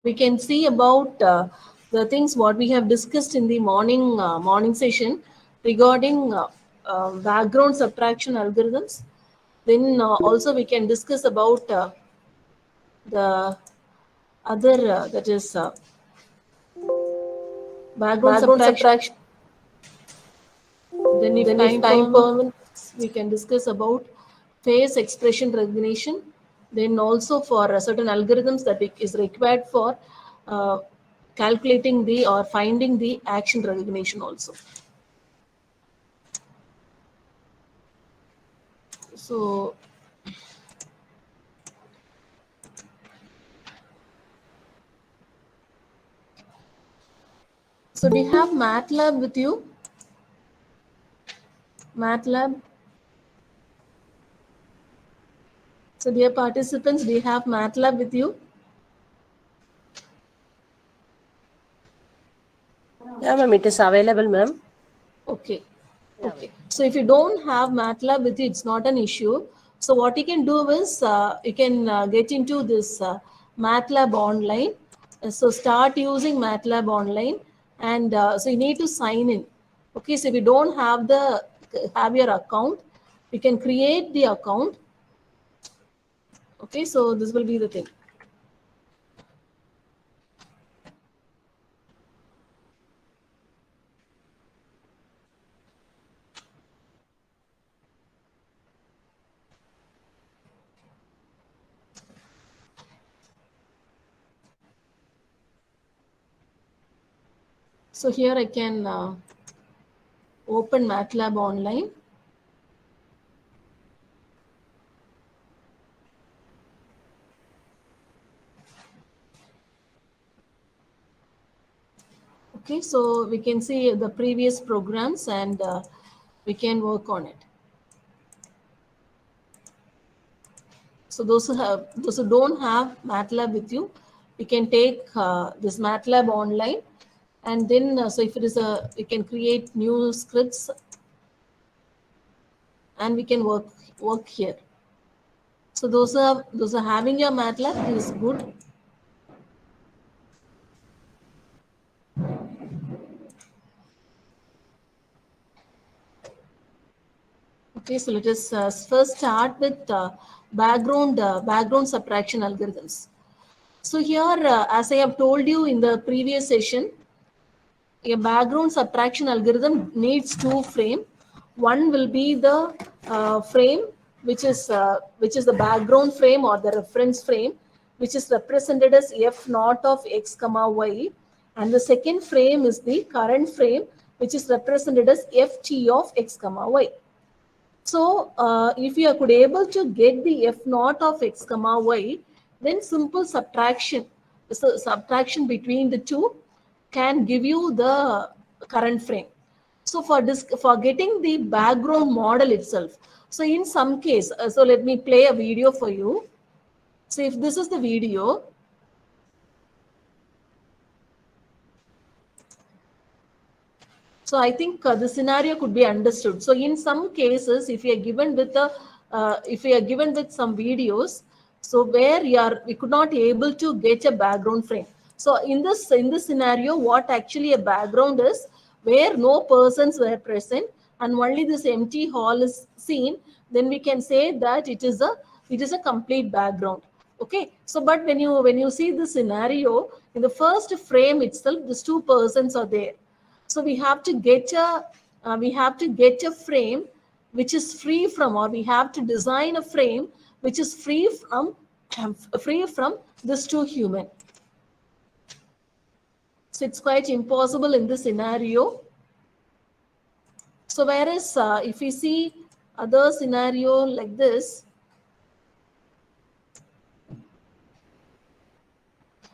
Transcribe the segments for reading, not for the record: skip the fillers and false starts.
we can see about the things what we have discussed in the morning session regarding background subtraction algorithms. Then also we can discuss about the other that is background Background subtraction. subtraction. Then if Then if time time permits, we can discuss about face expression recognition. Then also for certain algorithms that is required for uh, calculating the or finding the action recognition also. So do you have Matlab with you? Matlab. So dear participants, do you have Matlab with you? Yeah, ma'am, it is available, ma'am. Okay. Okay. So if you don't have Matlab with you, it's not an issue. So what you can do is you can get into this Matlab online. So start using Matlab online, and so you need to sign in. Okay. So if you don't have your account, you can create the account. Okay. So this will be the thing. So here I can open Matlab online. Okay, so we can see the previous programs and we can work on it. So those who don't have Matlab with you, you can take this Matlab online, and then so if it is we can create new scripts and we can work here. So those are having your Matlab, it is good. Okay, so let us first start with background subtraction algorithms. So here, as I have told you in the previous session, a background subtraction algorithm needs two frame. One will be the frame which is the background frame or the reference frame, which is represented as f naught of x comma y, and the second frame is the current frame, which is represented as ft of x comma y. So if you could able to get the f naught of x comma y, then simple subtraction, so subtraction between the two can give you the current frame. So for getting the background model itself, so in some case, so let me play a video for you. So if this is the video, so I think the scenario could be understood. So in some cases, if you are given with some videos, so where we could not able to get a background frame. So in this scenario, what actually a background is, where no persons were present and only this empty hall is seen, then we can say that it is a complete background. Okay. So but when you see the scenario in the first frame itself, these two persons are there. So we have to get a frame which is free from, or we have to design a frame which is free from this two human. So it's quite impossible in this scenario. So whereas if we see other scenario like this,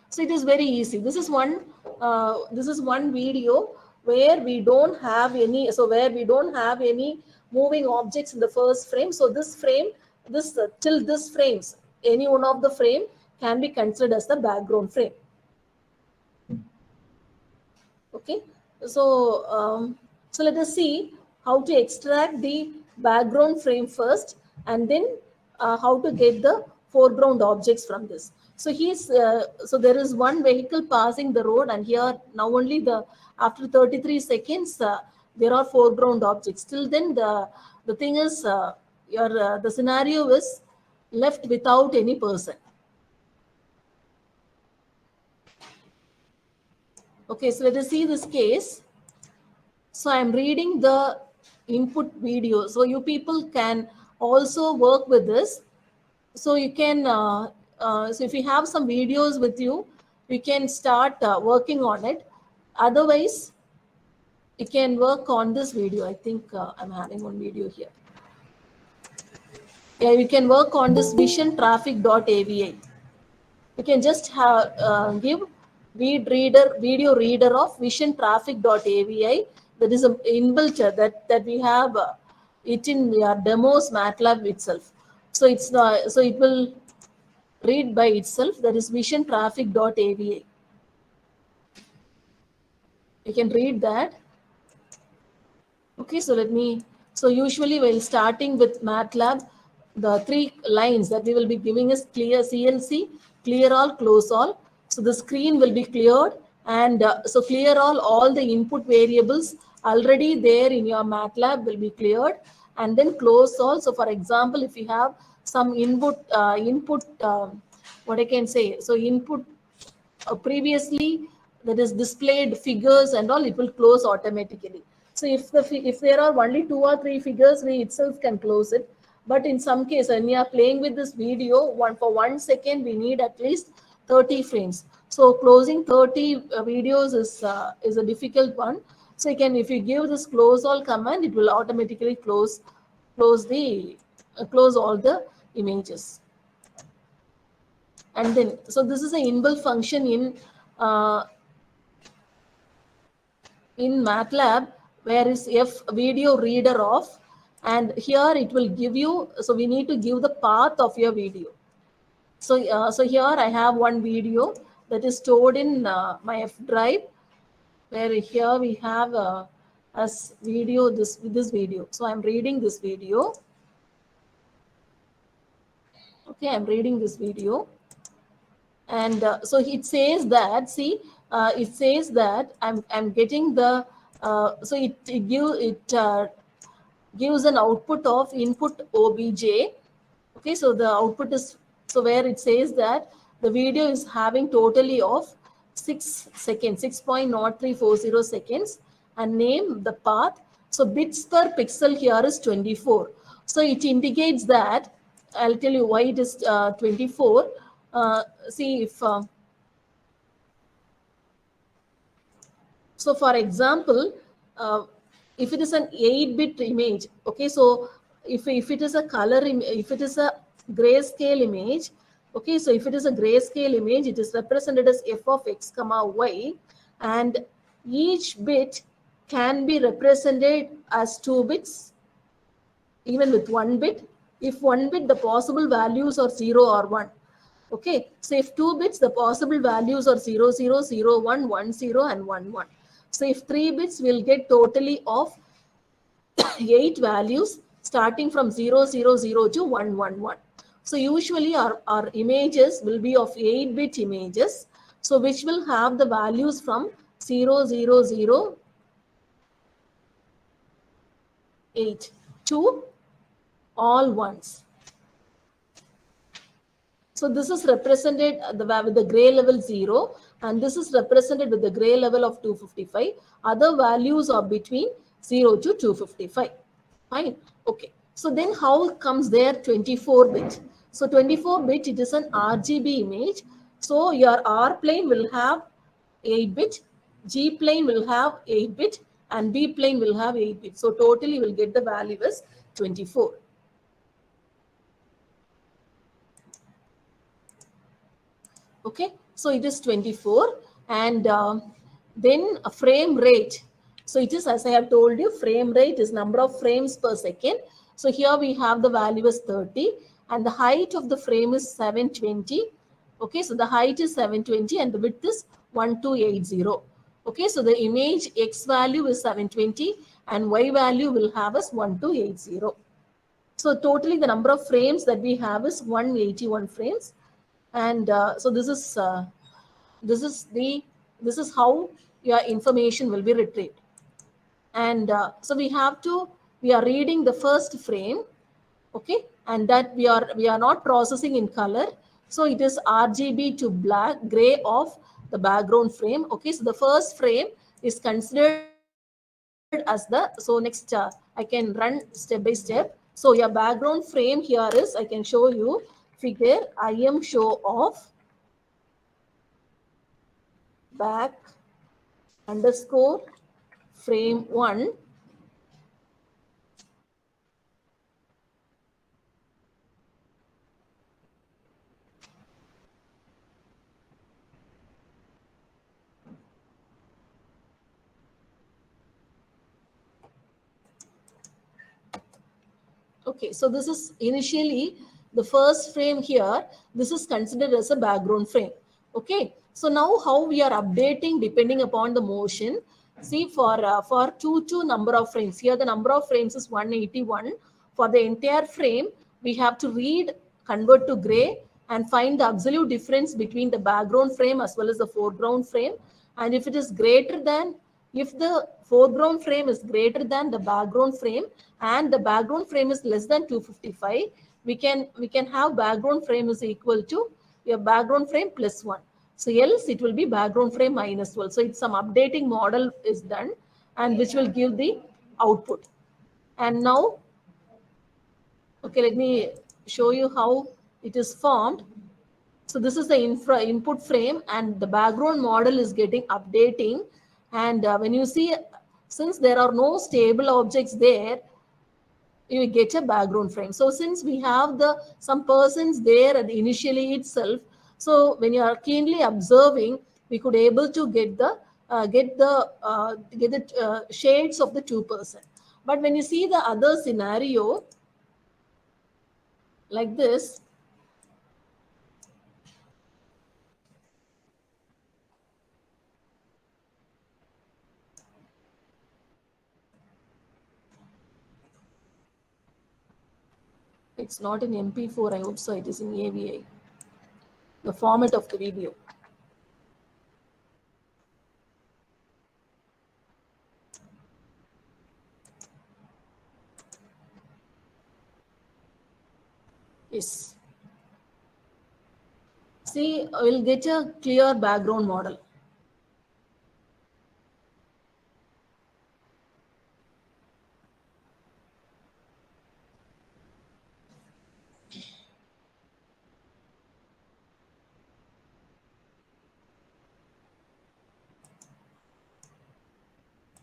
so it is very easy. This is one video where we don't have any moving objects in the first frame. So this frame, till this frames, any one of the frame can be considered as the background frame. Okay, so let us see how to extract the background frame first, and then how to get the foreground objects from this. So so there is one vehicle passing the road, and here now only after 33 seconds there are foreground objects. Till then the thing is the scenario is left without any person. Okay, so let us see this case. So I'm reading the input video. So you people can also work with this. So you can, so if you have some videos with you, you can start working on it. Otherwise, you can work on this video. I think I'm having one video here. Yeah, you can work on this vision traffic.avi. You can just have give video reader of vision traffic.avi. That is a inbuilt that we have it in your demos Matlab itself. So it's so it will read by itself. That is vision traffic.avi. You can read that. Okay, so so usually while starting with Matlab, the three lines that we will be giving is clear CLC, clear all, close all. So the screen will be cleared, and so clear all the input variables already there in your Matlab will be cleared, and then close all. So for example, if you have some what I can say, so input previously that is displayed figures and all, it will close automatically. So if there are only 2 or 3 figures, we itself can close it. But in some case, when we are playing with this video, for 1 second we need at least 30 frames. So closing 30 videos is a difficult one. So you can, if you give this close all command, it will automatically close all the images. And then, so this is an inbuilt function uh, in Matlab, where is F video reader of, and here it will give you, so we need to give the path of your video. So here I have one video that is stored in my F drive, where here we have as video, this video. So I'm reading this video. Okay, I'm reading this video. And so it says that, see, it says that I'm getting the so it gives an output of input obj. Okay, so the output is, so where it says that the video is having totally of 6 seconds, 6.0340 seconds, and name the path. So bits per pixel here is 24. So it indicates that, I'll tell you why it is 24. See if so for example, if it is an 8-bit image, okay, so if it is a if it is a grayscale image, okay, so if it is a grayscale image, it is represented as f of x comma y, and each bit can be represented as 2 bits, even with 1 bit. If 1 bit, the possible values are 0 or 1. Okay, so if 2 bits, the possible values are 0, 0, 0, 1, 1, 0, and 1, 1. So if 3 bits, we'll get totally of 8 values starting from 0, 0, 0 to 1, 1, 1. So usually our images will be of 8-bit images, so which will have the values from 0, 0, 0, 8 to all ones. So this is represented with the gray level 0, and this is represented with the gray level of 255. Other values are between 0 to 255. Fine. Okay. So then how comes there 24-bit? So 24-bit, it is an RGB image. So your R plane will have 8-bit, G plane will have 8-bit, and B plane will have 8-bit. So totally will get the value as 24. Okay, so it is 24, and then a frame rate. So it is, as I have told you, frame rate is number of frames per second. So here we have the value is 30, and the height of the frame is 720. Okay, so the height is 720 and the width is 1280. Okay, so the image X value is 720 and Y value will have as 1280. So totally the number of frames that we have is 181 frames. and so this is the this is how your information will be retrieved. And so we are reading the first frame, okay, and that we are not processing in color, so it is RGB to black gray of the background frame. Okay, so the first frame is considered as the, so next I can run step by step. So your background frame here is, I can show you figure IM show of back underscore frame 1. Okay, so this is initially the first frame here. This is considered as a background frame. Okay, so now how we are updating depending upon the motion. See, for two number of frames here, the number of frames is 181. For the entire frame, we have to read, convert to gray, and find the absolute difference between the background frame as well as the foreground frame. And if it is greater than, if the foreground frame is greater than the background frame and the background frame is less than 255, we can have background frame is equal to your background frame plus 1. So else it will be background frame minus 12. So it's some updating model is done, and which will give the output. And now, okay, let me show you how it is formed. So this is the input frame, and the background model is getting updating. And when you see, since there are no stable objects there, you get a background frame. So since we have the some persons there at initially itself, so when you are keenly observing, we could able to get the shades of the two-person. But when you see the other scenario like this, it's not in MP4, I hope so, it is in AVI, the format of the video. Yes. See, we'll get a clear background model.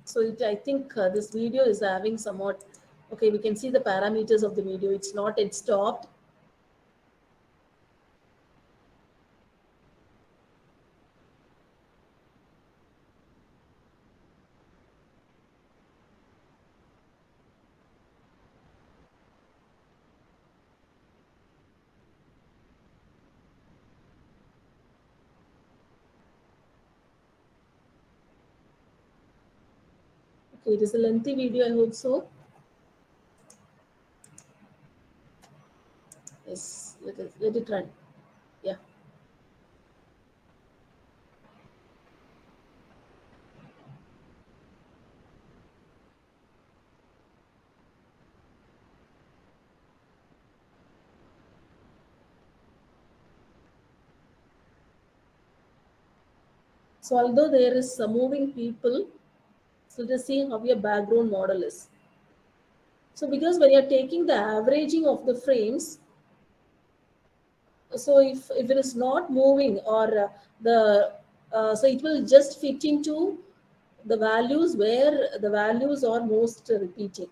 So I think this video is having somewhat, okay, we can see the parameters of the video. It's not, it stopped. Okay, it is a lengthy video, I hope so. Yes, let it run. Yeah. So although there is some moving people, so just see how your background model is. So because when you're taking the averaging of the frames, so if it is not moving or the so it will just fit into the values where the values are most repeating.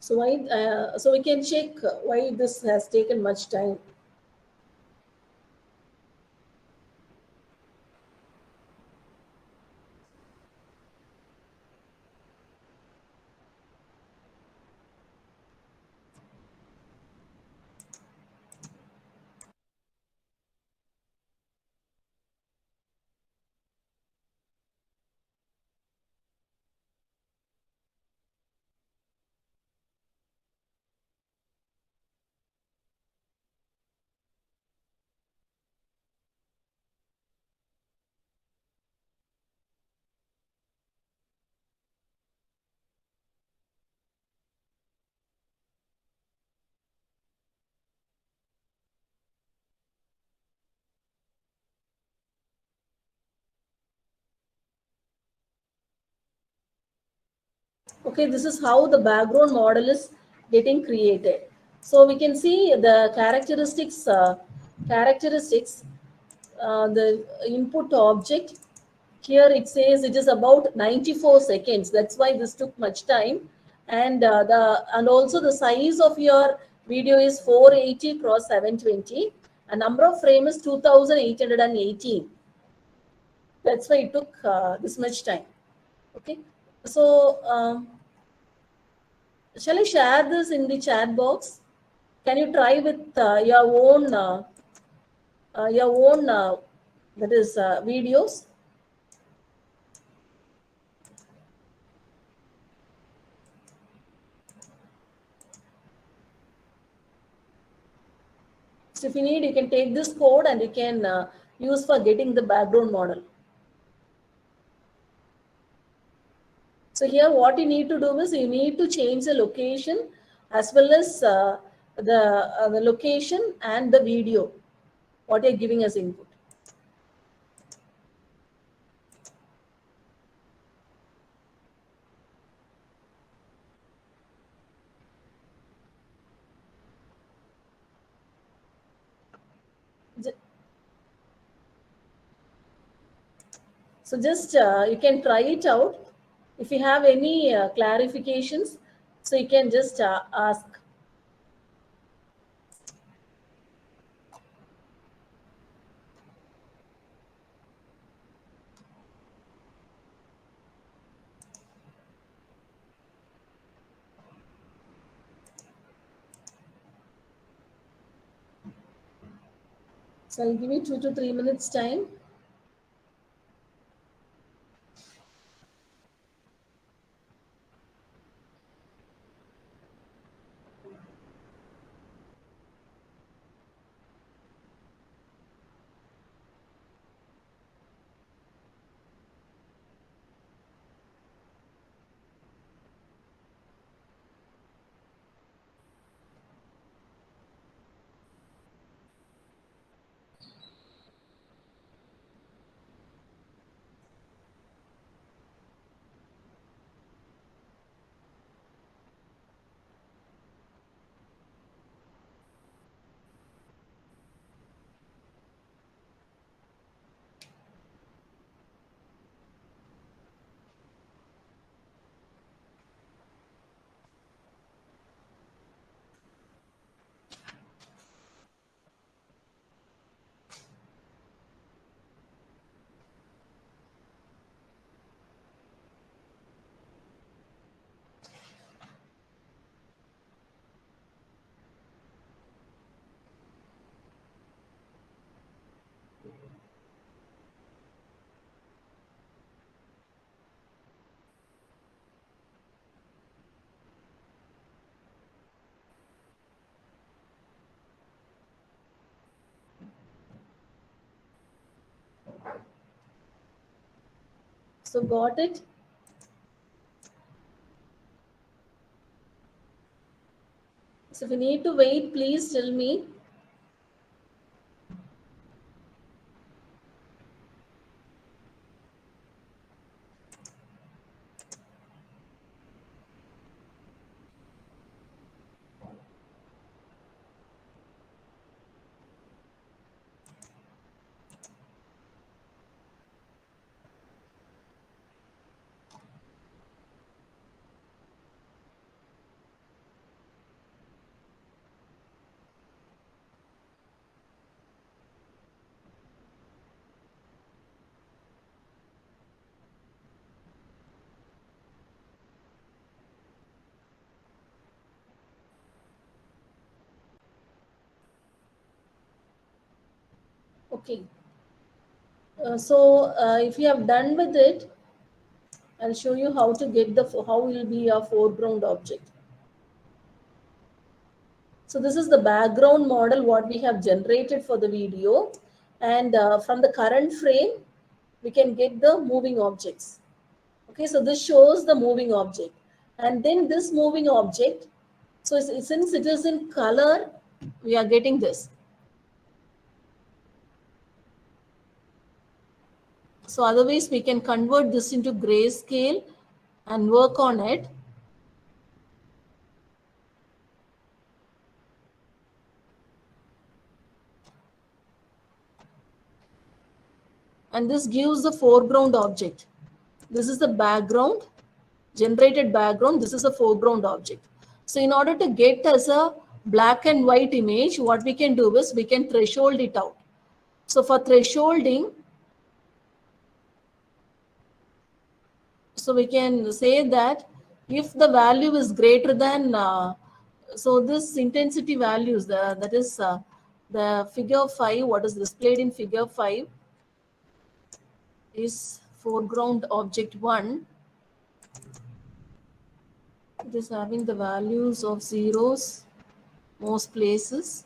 So why so we can check why this has taken much time. Okay, this is how the background model is getting created. So we can see the characteristics, the input object. Here it says it is about 94 seconds. That's why this took much time. And also the size of your video is 480 cross 720. A number of frames is 2818. That's why it took this much time. Okay. So shall I share this in the chat box? Can you try with your own that is videos? So if you need, you can take this code and you can use for getting the background model. So here what you need to do is you need to change the location as well as the location and the video, what you're giving as input. J- So just you can try it out. If you have any clarifications, so you can just ask. So I'll give you 2 to 3 minutes time. So got it? So if you need to wait, please tell me. Okay. So if you have done with it, I'll show you how to get how will be your foreground object. So this is the background model what we have generated for the video, and from the current frame we can get the moving objects. Okay, so this shows the moving object, and then this moving object. So since it is in color, we are getting this. So otherwise we can convert this into grayscale and work on it. and this gives the foreground object. This is the background, generated background. This is a foreground object. So in order to get as a black and white image, what we can do is we can threshold it out. So for thresholding, so we can say that if the value is greater than, so this intensity values, that is the figure 5, what is displayed in figure 5 is foreground object 1. It is having the values of zeros most places.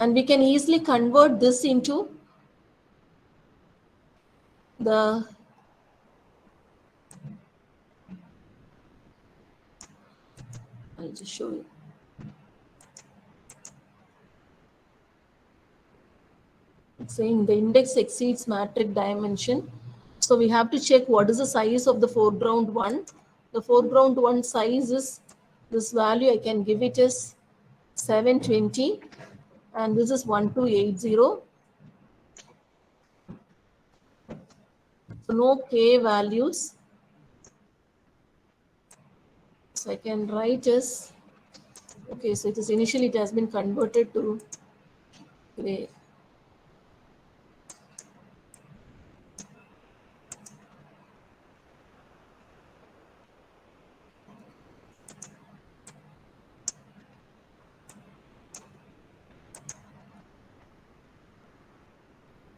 And we can easily convert this into the I'll just show you. It's saying the index exceeds matrix dimension. So we have to check what is the size of the foreground one. The foreground one size is this value. I can give it as 720, and this is 1280. So no k values. So I can write as, okay, so it is initially it has been converted to gray.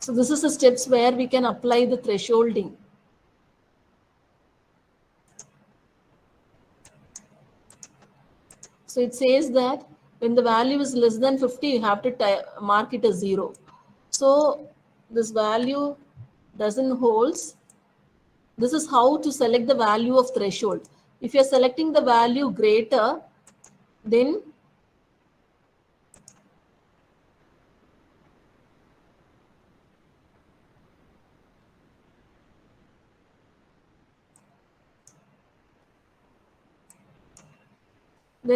So this is the steps where we can apply the thresholding. So it says that when the value is less than 50, you have to mark it as 0. So this value doesn't holds. This is how to select the value of threshold. If you're selecting the value greater, then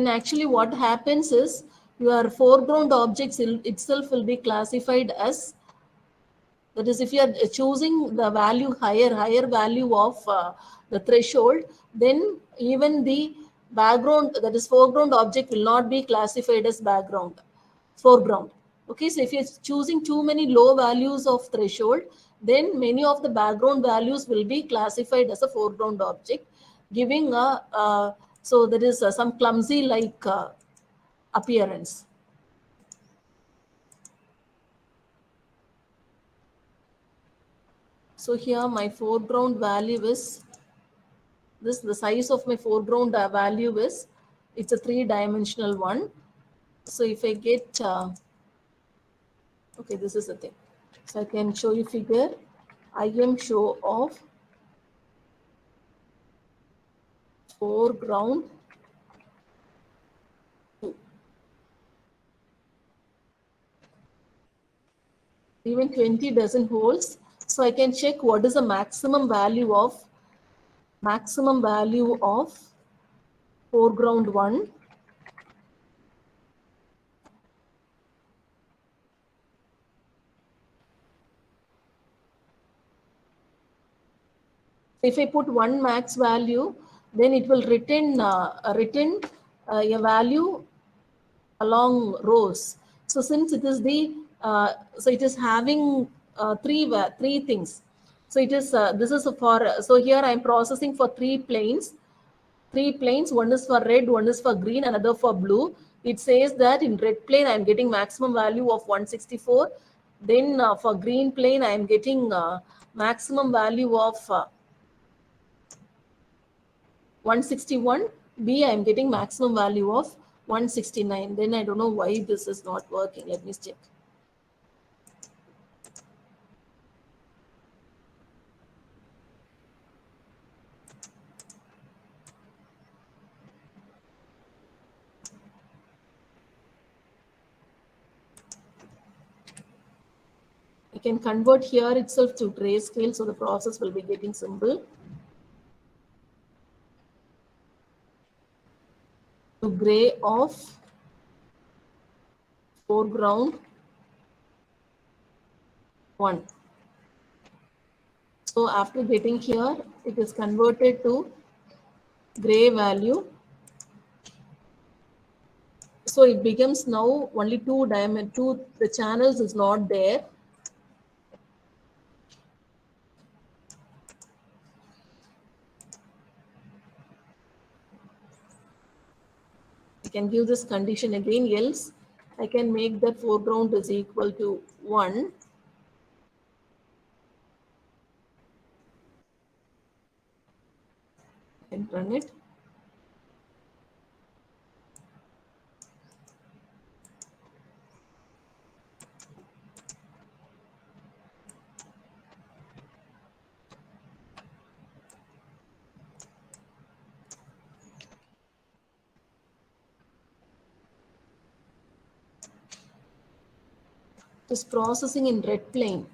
actually what happens is your foreground objects itself will be classified as, that is, if you are choosing the value higher value of the threshold, then even the background, that is foreground object, will not be classified as foreground. Okay, so if you're choosing too many low values of threshold, then many of the background values will be classified as a foreground object, giving so there is some clumsy like appearance. So here my foreground value is this, the size of my foreground value is, it's a 3-dimensional one. So if I get, okay, this is the thing. So I can show you figure, IM show of foreground 2. Even 20 doesn't holds. So I can check what is the maximum value of foreground 1. If I put one max value, then it will return a value along rows. So since it is so it is having three things. So it is this is for, so here I am processing for three planes. One is for red, one is for green, another for blue. It says that in red plane I am getting maximum value of 164. Then for green plane I am getting maximum value of 161. B, I am getting maximum value of 169. Then I don't know why this is not working. Let me check. I can convert here itself to grayscale, so the process will be getting simple. To gray of foreground 1. So after getting here, it is converted to gray value. So it becomes now only the channels is not there. I can give this condition again, else I can make that foreground is equal to 1. And run it. It is processing in red plane.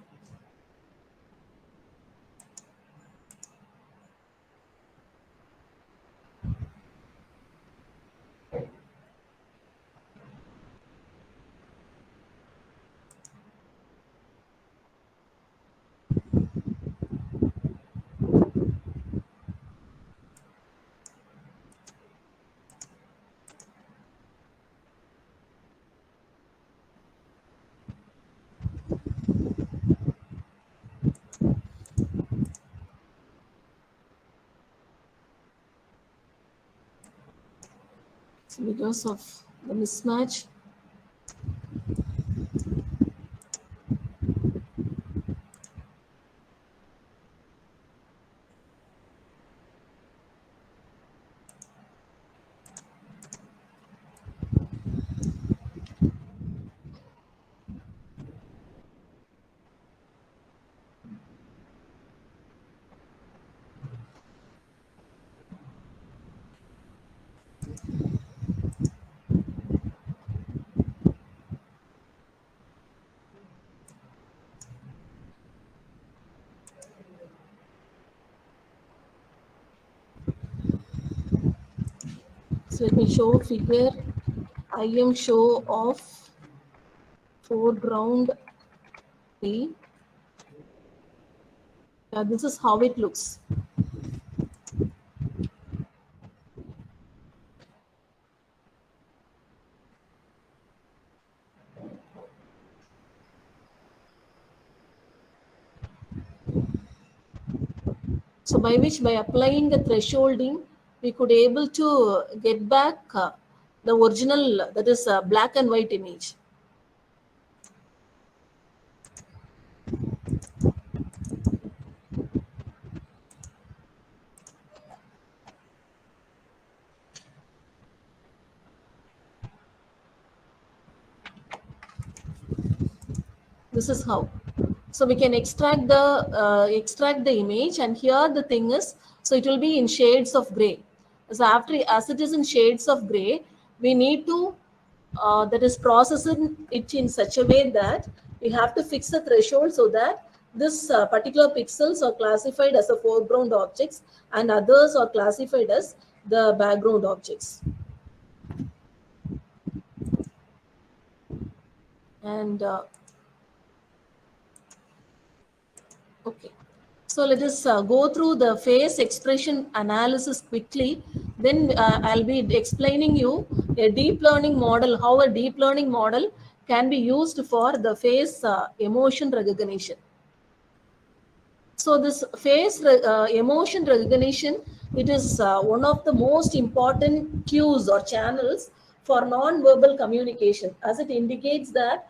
So because of the mismatch, so let me show figure. I am show of foreground 3. This is how it looks. So by applying the thresholding, we could able to get back the original, that is black and white image. This is how. So we can extract the image, and here the thing is, so it will be in shades of gray. So after, as it is in shades of gray, we need to that is processing it in such a way that we have to fix the threshold so that this particular pixels are classified as a foreground objects and others are classified as the background objects. And okay. So let us go through the phase expression analysis quickly. Then I'll be explaining you a deep learning model, how a deep learning model can be used for the phase emotion recognition. So this phase emotion recognition, it is one of the most important cues or channels for non-verbal communication, as it indicates that,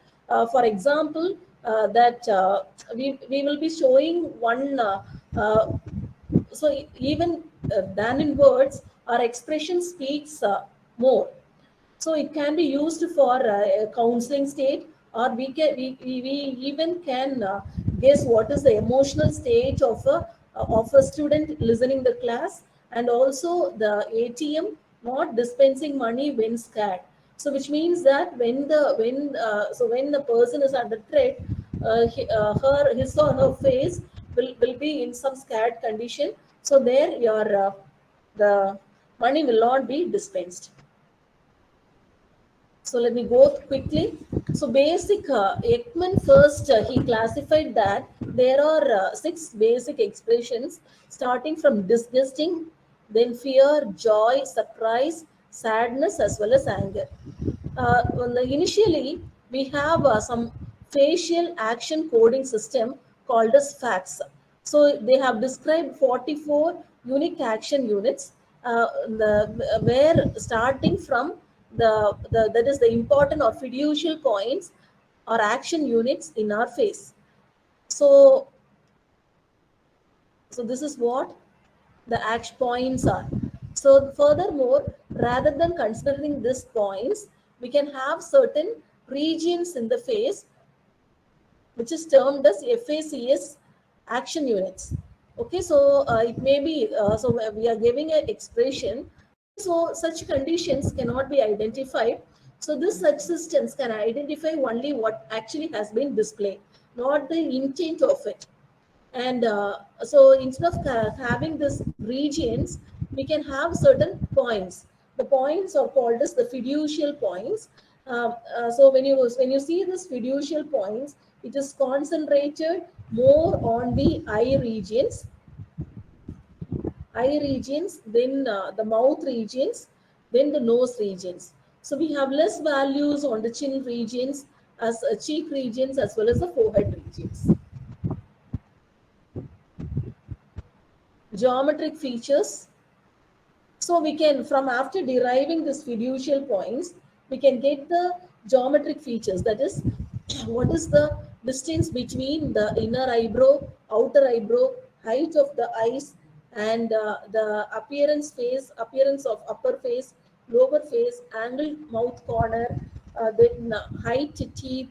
for example, that we will be showing one, so even than in words, our expression speaks more. So it can be used for a counseling state, or we even can guess what is the emotional stage of a student listening the class, and also the ATM not dispensing money when scared. So which means that when the person is under threat, his or her face will be in some scared condition. So there your the money will not be dispensed. So let me go quickly. So basic Ekman first he classified that there are six basic expressions starting from disgusting, then fear, joy, surprise, sadness as well as anger. Initially we have some facial action coding system called as FACS. So they have described 44 unique action units, where starting from the that is the important or fiducial points or action units in our face. So this is what the action points are. So furthermore, rather than considering these points, we can have certain regions in the face which is termed as FACS action units. Okay, so it may be, so we are giving an expression. So such conditions cannot be identified. So this such systems can identify only what actually has been displayed, not the intent of it. And so instead of having this regions, we can have certain points. The points are called as the fiducial points. So when you see this fiducial points, it is concentrated more on the eye regions, then the mouth regions, then the nose regions. So we have less values on the chin regions, as cheek regions, as well as the forehead regions. Geometric features. So we can, from after deriving this fiducial points, we can get the geometric features. That is, what is the distance between the inner eyebrow, outer eyebrow, height of the eyes, and the appearance of upper face, lower face, angle mouth corner, then height, teeth.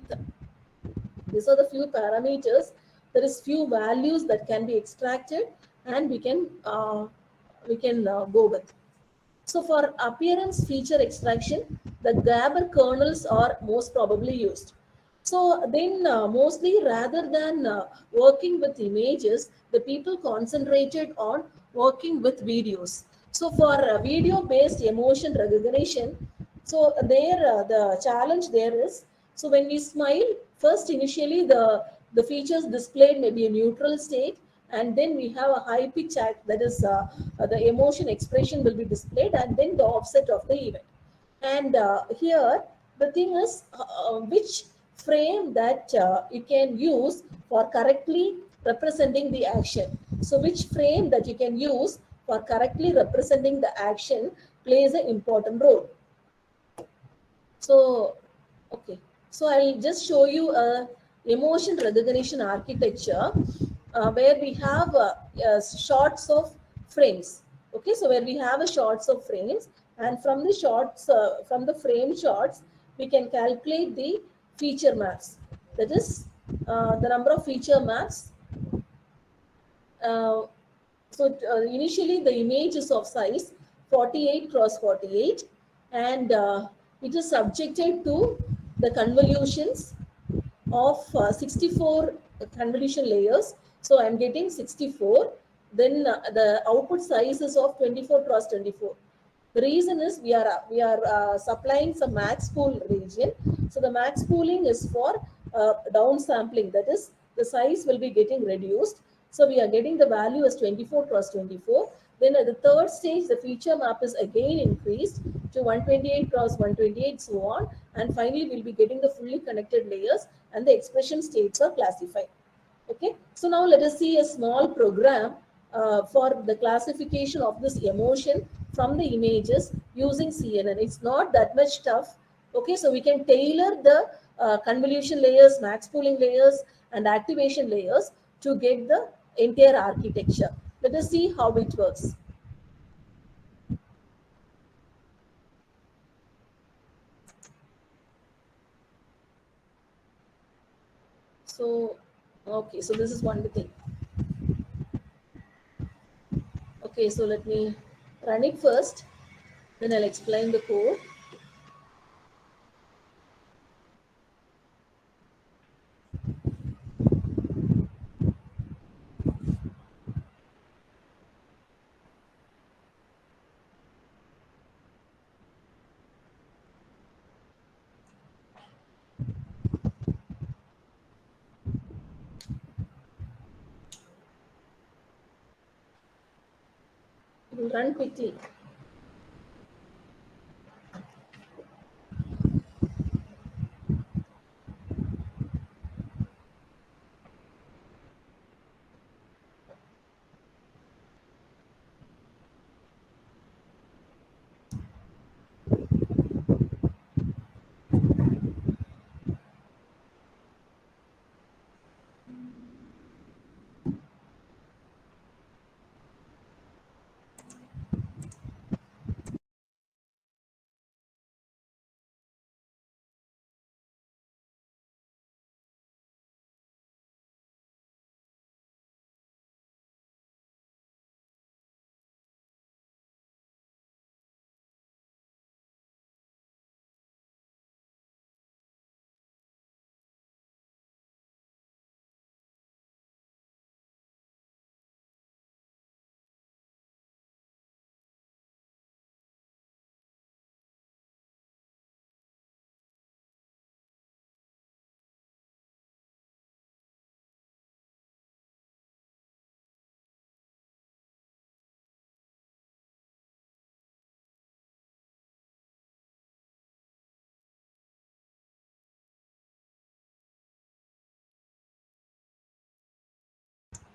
These are the few parameters. There is few values that can be extracted, and we can go with. So for appearance feature extraction, the Gabor kernels are most probably used. So then mostly rather than working with images, the people concentrated on working with videos. So for video based emotion recognition, so there the challenge there is, so when we smile, first initially the features displayed may be a neutral state, and then we have a high pitch act, that is the emotion expression will be displayed, and then the offset of the event. And here the thing is which frame that you can use for correctly representing the action. So which frame that you can use for correctly representing the action plays an important role. So, okay. So I'll just show you a emotion recognition architecture where we have shots of frames. Okay, so where we have a shots of frames, and from the shots, from the frame shots, we can calculate the feature maps. That is the number of feature maps. Uh, so initially the image is of size 48 cross 48, and it is subjected to the convolutions of 64 convolution layers. So I'm getting 64. Then the output size is of 24 cross 24. The reason is we are supplying some max pool region. So the max pooling is for down sampling. That is, the size will be getting reduced. So we are getting the value as 24 cross 24. Then at the third stage, the feature map is again increased to 128 cross 128, so on. And finally, we'll be getting the fully connected layers, and the expression states are classified. Okay, so now let us see a small program for the classification of this emotion from the images using CNN. It's not that much tough. Okay, so we can tailor the convolution layers, max pooling layers, and activation layers to get the entire architecture. Let us see how it works. So, okay, so this is one thing. Okay, so let me run it first, then I'll explain the code. will run quickly.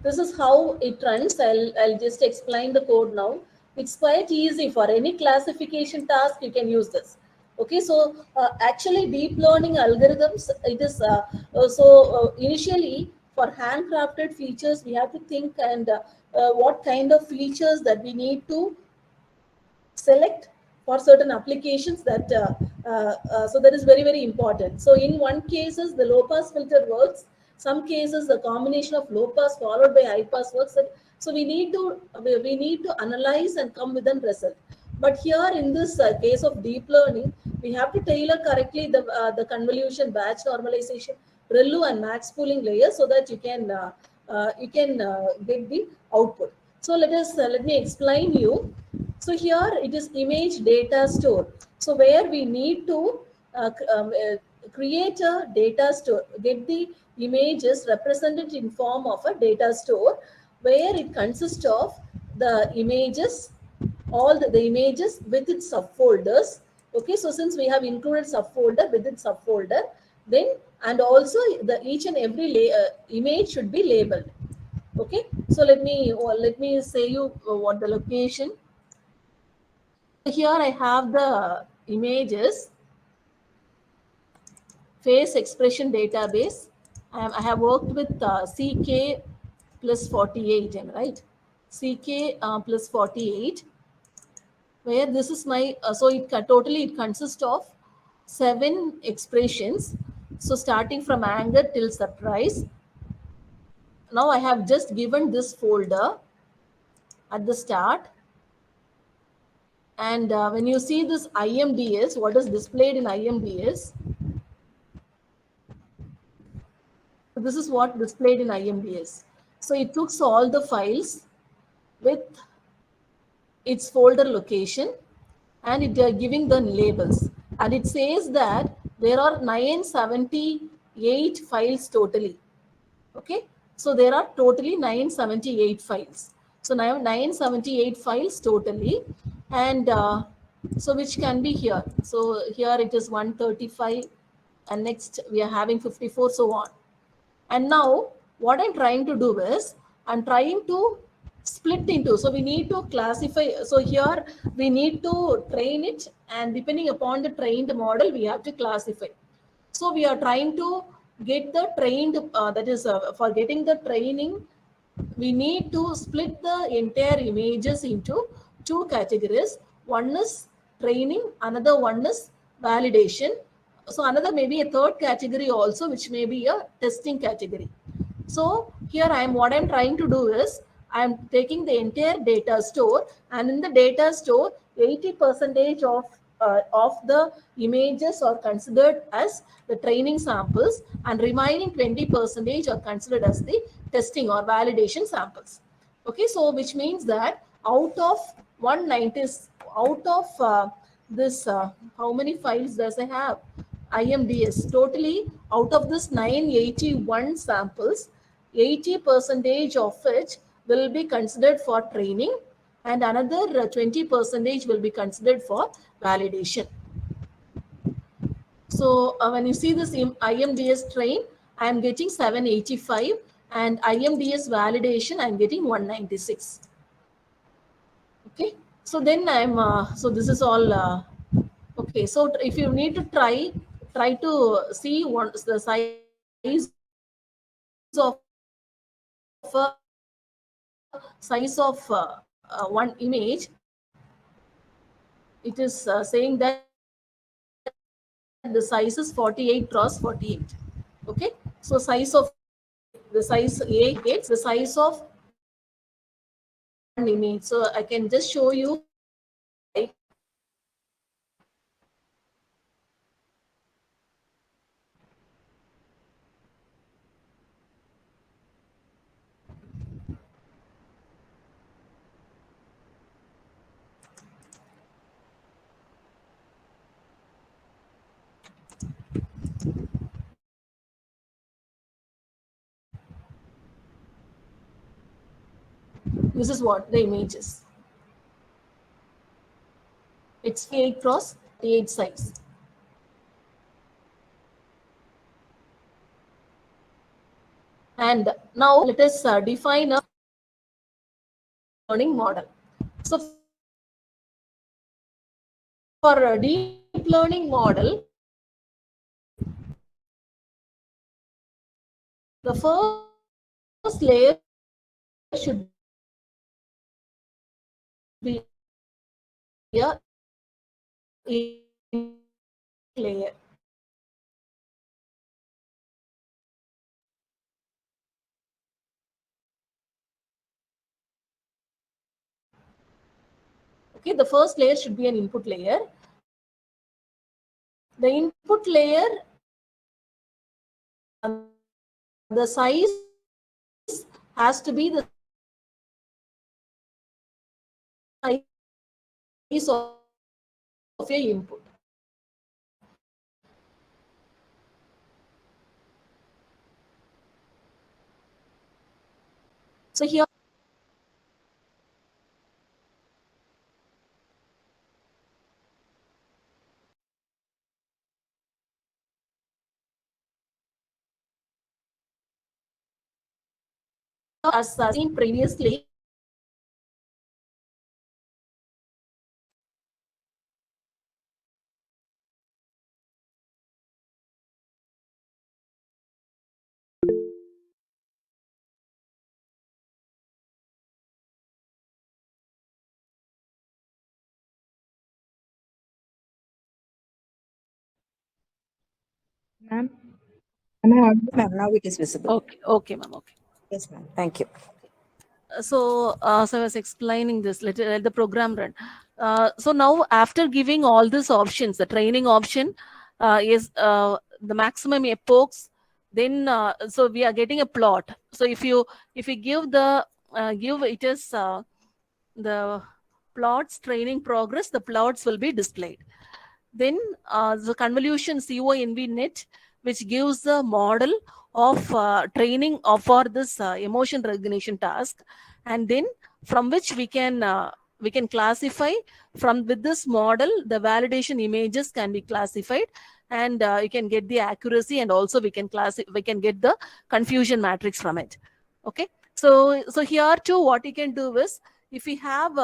This is how it runs. I'll just explain the code now. It's quite easy for any classification task. You can use this. Okay, so actually deep learning algorithms, it is initially for handcrafted features, we have to think and what kind of features that we need to select for certain applications that so that is very important. So in one cases the low pass filter works, some cases the combination of low pass followed by high pass works. So we need to analyze and come with a result. But here in this case of deep learning, we have to tailor correctly the convolution, batch normalization, ReLU and max pooling layers so that you can get the output. So let me explain you. So here it is image data store. So where we need to create a data store, get the images represented in form of a data store, where it consists of the images, all the images with its subfolders. Okay, so since we have included subfolder with its subfolder, then and also the each and every image should be labeled. Okay, so let me say you what the location. Here I have the images, face expression database. I have worked with CK plus 48, am I right? CK plus 48, where this is my, so totally it consists of 7 expressions. So starting from anger till surprise. Now I have just given this folder at the start. And when you see this IMDS, what is displayed in IMDS? So this is what displayed in IMDS. So it took all the files with its folder location and it giving the labels. And it says that there are 978 files totally. Okay, so there are totally 978 files. So now 978 files totally, and so which can be here. So here it is 135, and next we are having 54, so on. And now what I'm trying to do is I'm trying to split into, so we need to classify. So here we need to train it, and depending upon the trained model, we have to classify. So we are trying to get the trained, that is for getting the training, we need to split the entire images into 2 categories. One is training, another one is validation. So another maybe a third category also, which may be a testing category. So here what I'm trying to do is I'm taking the entire data store, and in the data store 80% of the images are considered as the training samples, and remaining 20% are considered as the testing or validation samples. Okay, so which means that out of 190, out of this how many files does I have? IMDS totally, out of this 981 samples, 80% of which will be considered for training, and another 20% will be considered for validation. So when you see this IMDS train, I am getting 785, and IMDS validation I am getting 196. Okay, so then so this is all okay. So if you need to try to see what the size of one image. It is saying that the size is 48 cross 48. Okay, so size of the size A gets the size of one image. So I can just show you like this is what the image is. It's 8 cross 8 size. And now let us define a learning model. So for a deep learning model, the first layer should be a layer. Okay, the first layer should be an input layer. The input layer, the size has to be the size of your input. So here as seen previously, Ma'am, am I audible? Ma'am, now it is visible. okay, ma'am, okay. Yes, ma'am. Thank you. So I was explaining this. Let the program run. So now, after giving all these options, the training option is the maximum epochs. Then so we are getting a plot. So if you give the give it is the plots training progress, the plots will be displayed. Then the convolution CONV-net, which gives the model of training for this emotion recognition task, and then from which we can classify from with this model the validation images can be classified, and you can get the accuracy, and also we can get the confusion matrix from it. Okay, so here too what you can do is, if we have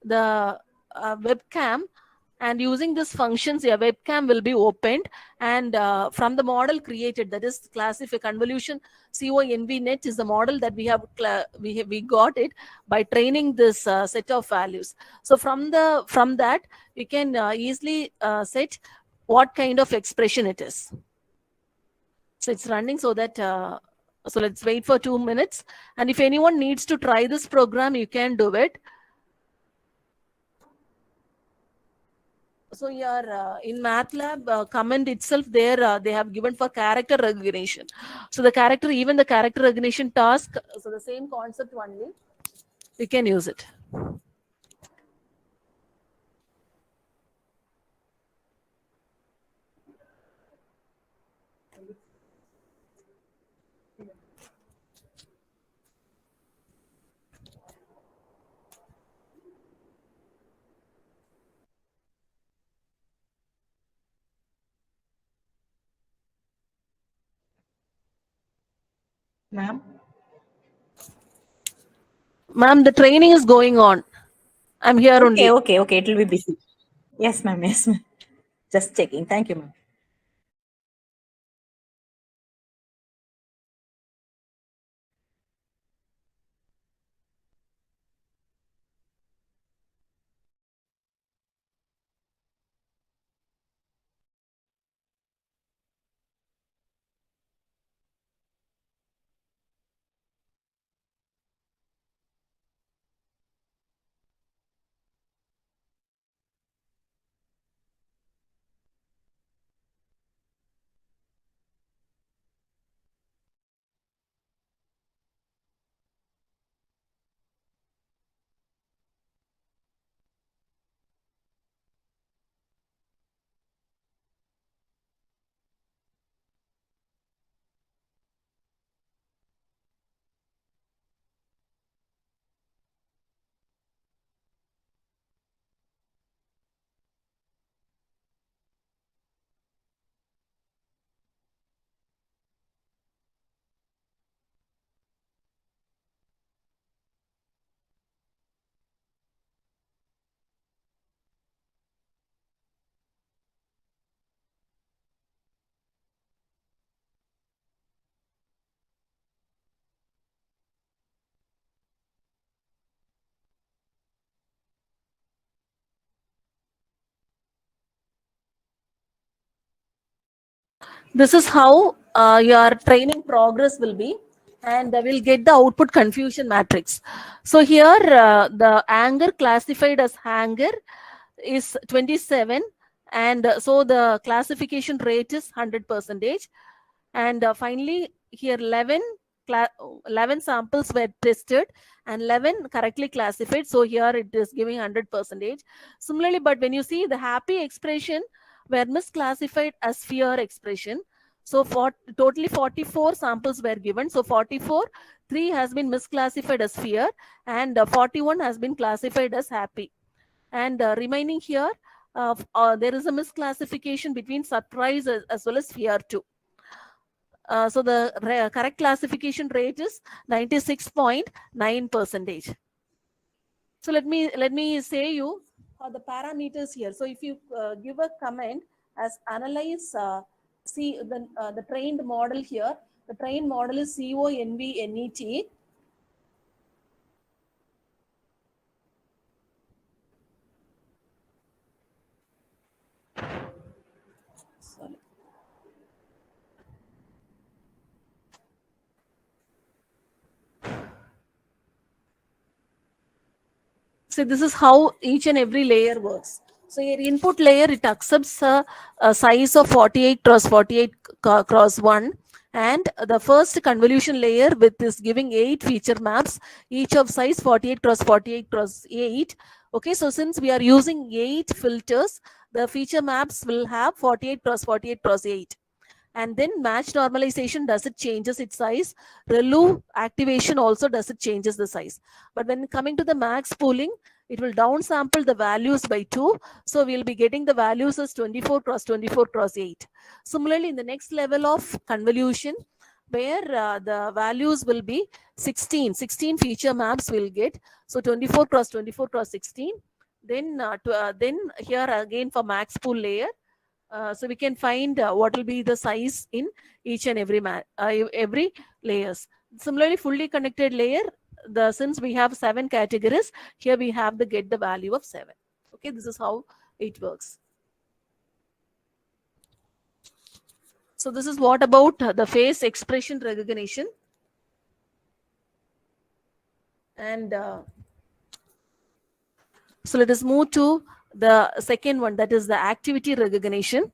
the webcam, and using these functions your webcam will be opened, and from the model created, that is classify convolution CONV-net is the model that we got it by training this set of values. So from that you can easily set what kind of expression it is. So it's running, so that so let's wait for 2 minutes, and if anyone needs to try this program, you can do it. So your in Matlab command itself, there they have given for character recognition. So even the character recognition task, so the same concept only, you can use it. Ma'am. Ma'am, the training is going on. I'm here Okay, only. okay, okay. It will be busy. Yes, ma'am. Yes, ma'am. Just checking. Thank you, ma'am. This is how your training progress will be, and we'll get the output confusion matrix. So here the anger classified as hanger is 27, and so the classification rate is 100%. And finally here 11 samples were tested and 11 correctly classified, so here it is giving 100%. Similarly, but when you see the happy expression were misclassified as fear expression, so for totally 44 samples were given, so 44, 3 has been misclassified as fear, and 41 has been classified as happy, and remaining here there is a misclassification between surprise as well as fear too. So the correct classification rate is 96.9%. So let me say you the parameters here. So if you give a comment as analyze, see the trained model here. The trained model is CONVNET. Sorry. So this is how each and every layer works. So your input layer, it accepts a size of 48 cross 48 cross 1, and the first convolution layer with is giving 8 feature maps, each of size 48 cross 48 cross 8. Okay, so since we are using 8 filters, the feature maps will have 48 cross 48 cross 8. And then match normalization, does it changes its size? Relu activation also, does it changes the size? But when coming to the max pooling, it will downsample the values by 2, so we'll be getting the values as 24 cross 24 cross 8. Similarly, in the next level of convolution, where the values will be 16 feature maps will get, so 24 cross 24 cross 16. Then here again for max pool layer, so we can find what will be the size in each and every layers. Similarly, fully connected layer, the since we have 7 categories, here we have the get the value of 7. Okay, this is how it works. So this is what about the face expression recognition. And so let us move to the second one, that is the activity recognition.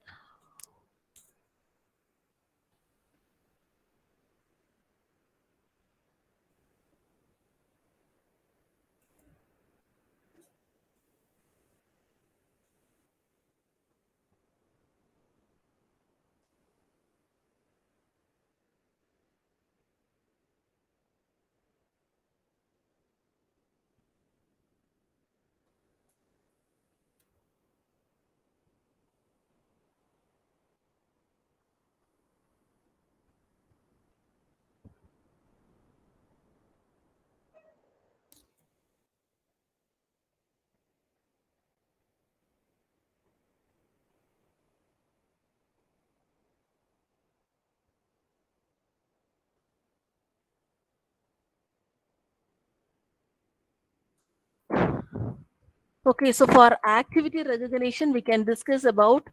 Okay, so for activity recognition, we can discuss about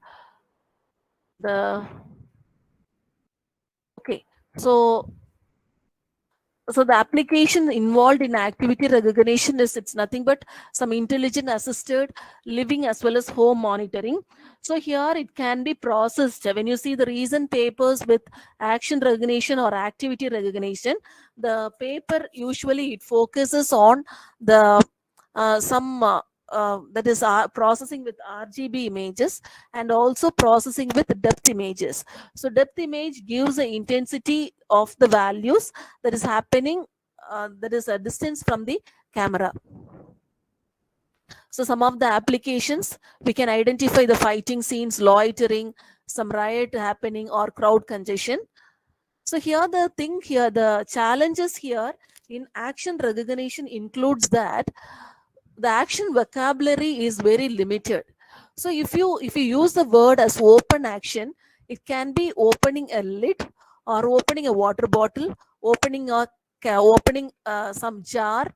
the, okay, so the application involved in activity recognition is, it's nothing but some intelligent assisted living as well as home monitoring. So here it can be processed. When you see the recent papers with action recognition or activity recognition, the paper usually it focuses on the some that is processing with RGB images and also processing with depth images. So depth image gives the intensity of the values that is happening, that is a distance from the camera. So some of the applications, we can identify the fighting scenes, loitering, some riot happening or crowd congestion. So here the challenges here in action recognition includes that the action vocabulary is very limited. So if you use the word as open action, it can be opening a lid or opening a water bottle, opening some jar.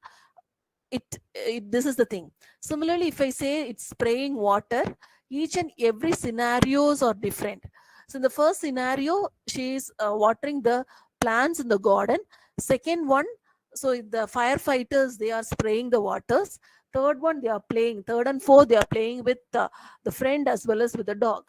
This is the thing. Similarly, if I say it's spraying water, each and every scenarios are different. So in the first scenario, she is watering the plants in the garden. Second one, so the firefighters, they are spraying the waters. Third one, they are playing. Third and fourth, they are playing with the friend as well as with the dog.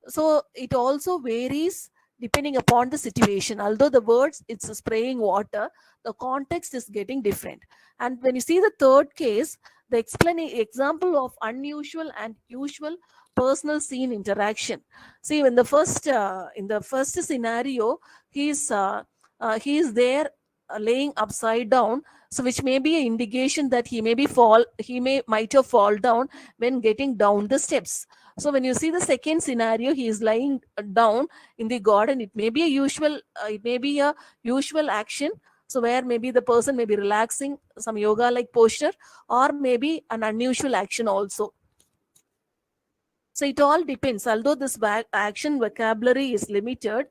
So it also varies depending upon the situation. Although the words it's spraying water, the context is getting different. And when you see the third case, the example of unusual and usual personal scene interaction. See, in the first scenario, he is there laying upside down, so which may be an indication that he might have fall down when getting down the steps. So when you see the second scenario, he is lying down in the garden. It may be a usual action. So where maybe the person may be relaxing, some yoga like posture, or maybe an unusual action also. So it all depends. Although this action vocabulary is limited,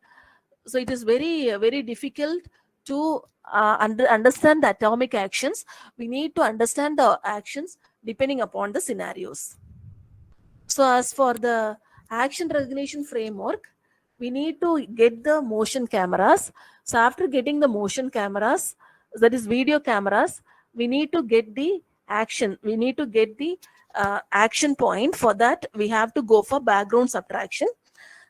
so it is very difficult to understand the atomic actions. We need to understand the actions depending upon the scenarios. So as for the action recognition framework, we need to get the motion cameras. So after getting the motion cameras, that is video cameras, we need to get the action. We need to get the action point. For that, we have to go for background subtraction.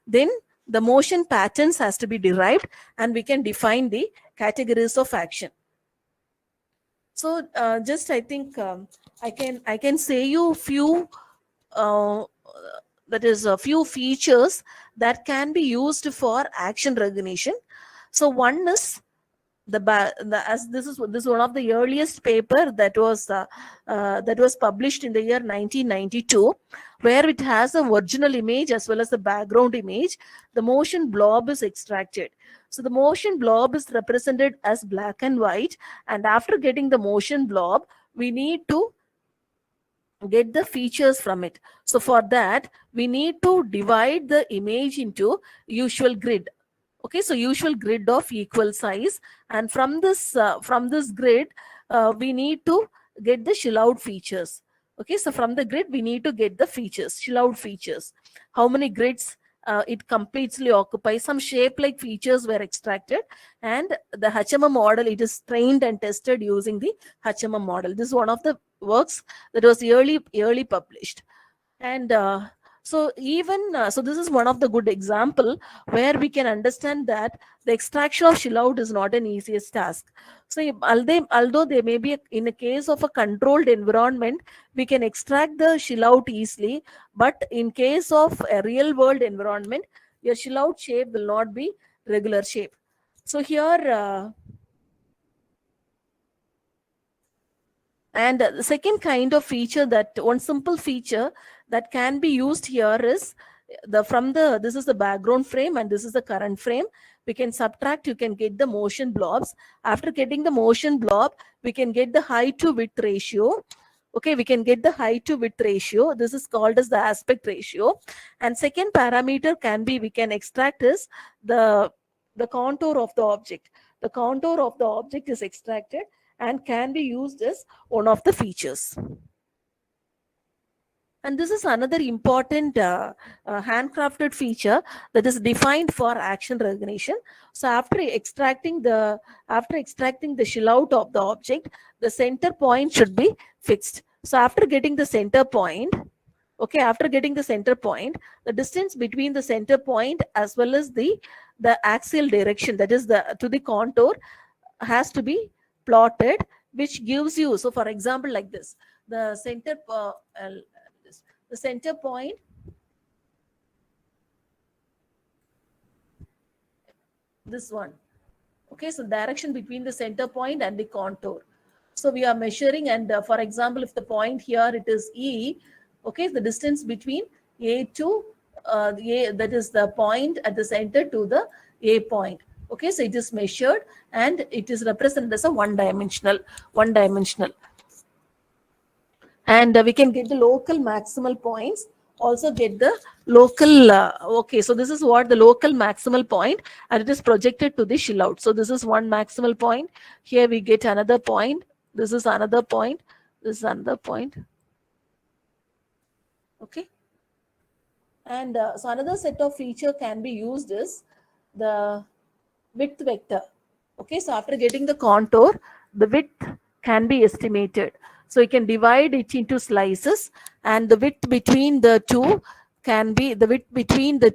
Then the motion patterns has to be derived, and we can define the categories of action. So just I think I can say you few uh, that is a few features that can be used for action recognition. So one is as this is one of the earliest paper that was published in the year 1992, where it has a original image as well as the background image. The motion blob is extracted. So the motion blob is represented as black and white, and after getting the motion blob, we need to get the features from it. So for that, we need to divide the image into usual grid. Okay, so usual grid of equal size, and from this grid, we need to get the chill out features. Okay, so from the grid we need to get the features, chill out features. How many grids it completely occupies? Some shape like features were extracted, and the HMM model, it is trained and tested using the HMM model. This is one of the works that was early published. And so this is one of the good example where we can understand that the extraction of chill out is not an easiest task. So although they may be in a case of a controlled environment, we can extract the chill out easily, but in case of a real world environment, your chill out shape will not be regular shape. So here and the second kind of feature, that one simple feature that can be used here is this is the background frame and this is the current frame. We can subtract, you can get the motion blobs. After getting the motion blob, we can get the height to width ratio. Okay, we can get the height to width ratio. This is called as the aspect ratio. And second parameter we can extract is the contour of the object. The contour of the object is extracted and can be used as one of the features. And this is another important handcrafted feature that is defined for action recognition. So after extracting the shell out of the object, the center point should be fixed. So after getting the center point, okay, after getting the center point, the distance between the center point as well as the axial direction, that is to the contour, has to be plotted, which gives you, so for example like this, the center the center point, this one, okay, so direction between the center point and the contour. So we are measuring, and for example, if the point here it is E, okay, the distance between A to A, that is the point at the center to the A point. Okay, so it is measured and it is represented as a one dimensional. And we can get the local maximal points, also get the local okay, so this is what the local maximal point, and it is projected to the shell out. So this is one maximal point. Here we get another point. This is another point. This is another point. Okay, and so another set of feature can be used is the width vector. Okay, so after getting the contour, the width can be estimated. So you can divide it into slices, and the width between the two can be the width between the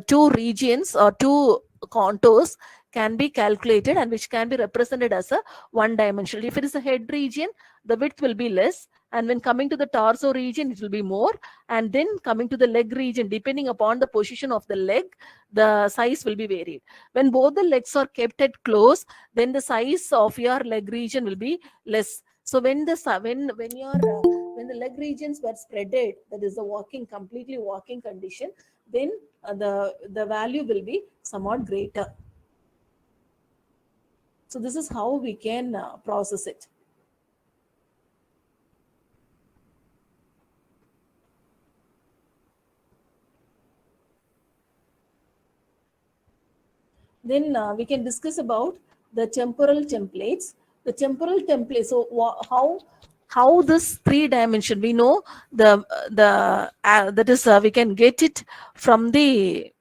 two regions or two contours can be calculated, and which can be represented as a one dimensional. If it is a head region, the width will be less, and when coming to the torso region, it will be more, and then coming to the leg region, depending upon the position of the leg, the size will be varied. When both the legs are kept at close, then the size of your leg region will be less. So when the when the leg regions were spreaded, that is the completely walking condition, then the value will be somewhat greater. So this is how we can process it. Then we can discuss about the temporal templates. The temporal template. So how this three dimension, we know that is we can get it from the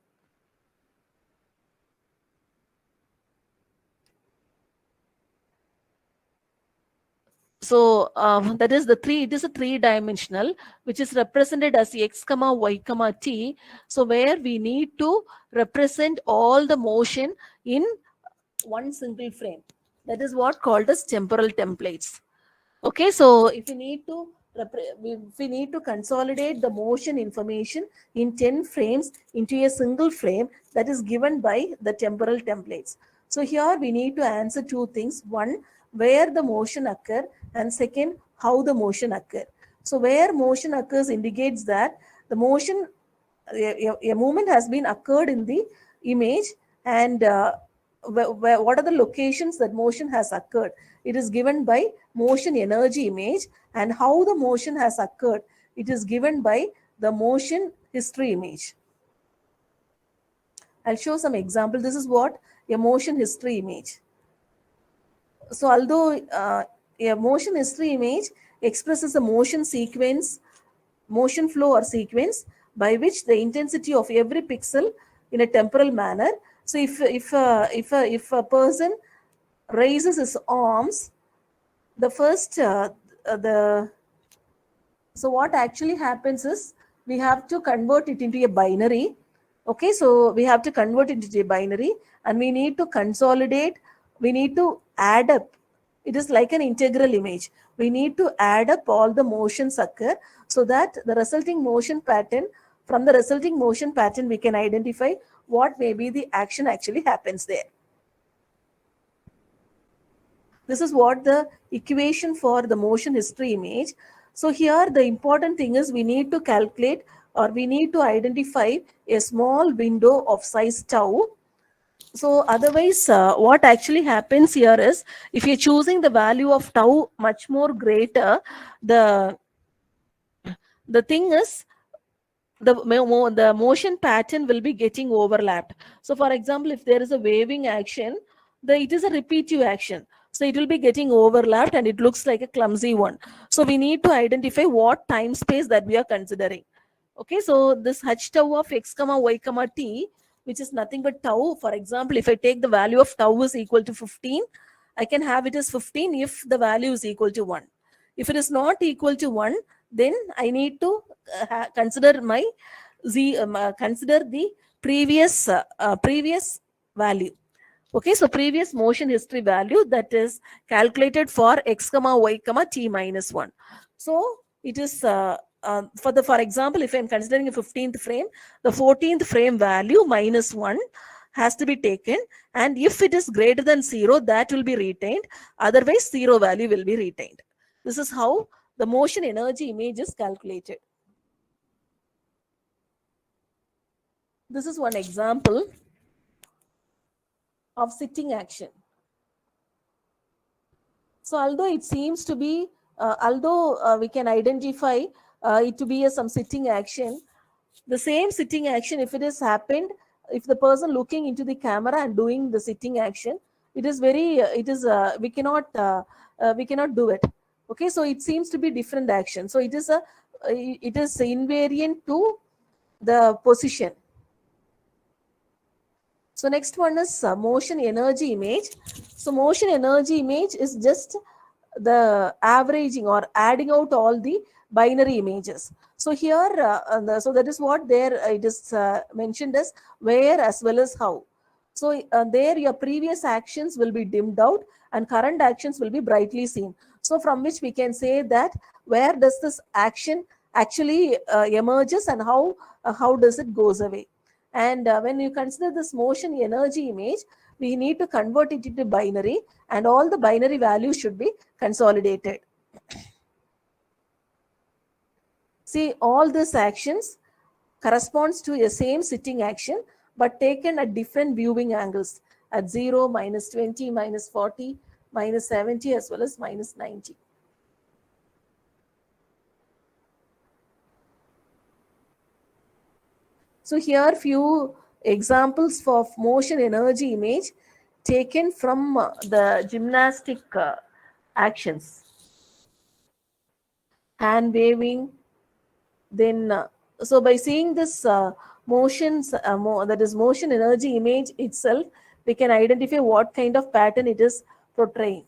so that is the three. It is a three-dimensional, which is represented as x comma y comma t. So where we need to represent all the motion in one single frame. That is what called as temporal templates. Okay, so if we need to consolidate the motion information in 10 frames into a single frame, that is given by the temporal templates. So here we need to answer two things. One, where the motion occur, and second, how the motion occur. So where motion occurs indicates that the motion, a movement has been occurred in the image, and what are the locations that motion has occurred. It is given by motion energy image, and how the motion has occurred, it is given by the motion history image. I'll show some example. This is what a motion history image. So although a motion history image expresses a motion sequence, motion flow or sequence by which the intensity of every pixel in a temporal manner. So if a person raises his arms, the first so what actually happens is we have to convert it into a binary. Okay, so we have to convert it into a binary, and we need to consolidate, we need to add up. It is like an integral image. We need to add up all the motions occur, so that the resulting motion pattern, from the resulting motion pattern, we can identify what may be the action actually happens there. This is what the equation for the motion history image. So here the important thing is we need to calculate, or we need to identify a small window of size tau. So otherwise, what actually happens here is, if you're choosing the value of tau much more greater, the thing is, the motion pattern will be getting overlapped. So for example, if there is a waving action, it is a repetitive action. So it will be getting overlapped and it looks like a clumsy one. So we need to identify what time space that we are considering. Okay, so this h tau of x comma y comma t, which is nothing but tau. For example, if I take the value of tau is equal to 15, I can have it as 15 if the value is equal to 1. If it is not equal to 1, then I need to consider my consider the previous value. Okay, so previous motion history value that is calculated for x comma y comma t minus 1. So it is for example, if I'm considering a 15th frame, the 14th frame value minus 1 has to be taken, and if it is greater than 0, that will be retained, otherwise 0 value will be retained. This is how the motion energy image is calculated. This is one example of sitting action. So although it seems to be, we can identify it to be some sitting action, the same sitting action, if it has happened, if the person looking into the camera and doing the sitting action, it is very, we cannot do it. Okay, so it seems to be different action. So it is invariant to the position. So next one is motion energy image. So motion energy image is just the averaging or adding out all the binary images. So here, so that is what there it is mentioned as where as well as how. So there your previous actions will be dimmed out and current actions will be brightly seen. So from which we can say that where does this action actually emerges and how does it goes away. And when you consider this motion energy image, we need to convert it into binary, and all the binary values should be consolidated. See, all these actions corresponds to a same sitting action, but taken at different viewing angles at 0, minus 20, minus 40, minus 70, as well as minus 90. So here few examples for motion energy image taken from the gymnastic actions. Hand waving, then so by seeing this motions, that is motion energy image itself, we can identify what kind of pattern it is portraying.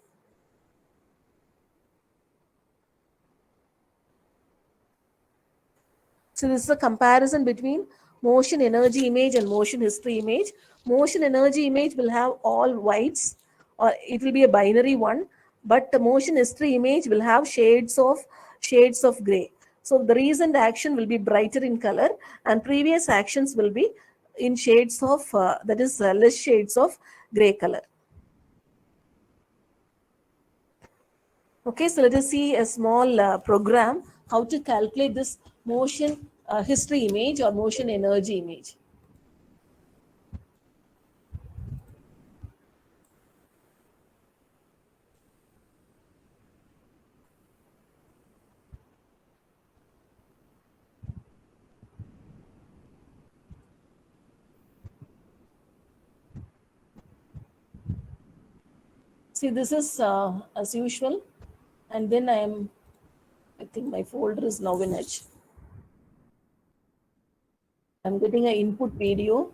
So this is a comparison between motion energy image and motion history image. Motion energy image will have all whites, or it will be a binary one, but the motion history image will have shades of gray. So the recent action will be brighter in color, and previous actions will be in shades of less shades of gray color. Okay, so let us see a small program how to calculate this motion history image or motion energy image. See, this is as usual, and then I think my folder is now in Edge. I'm getting an input video.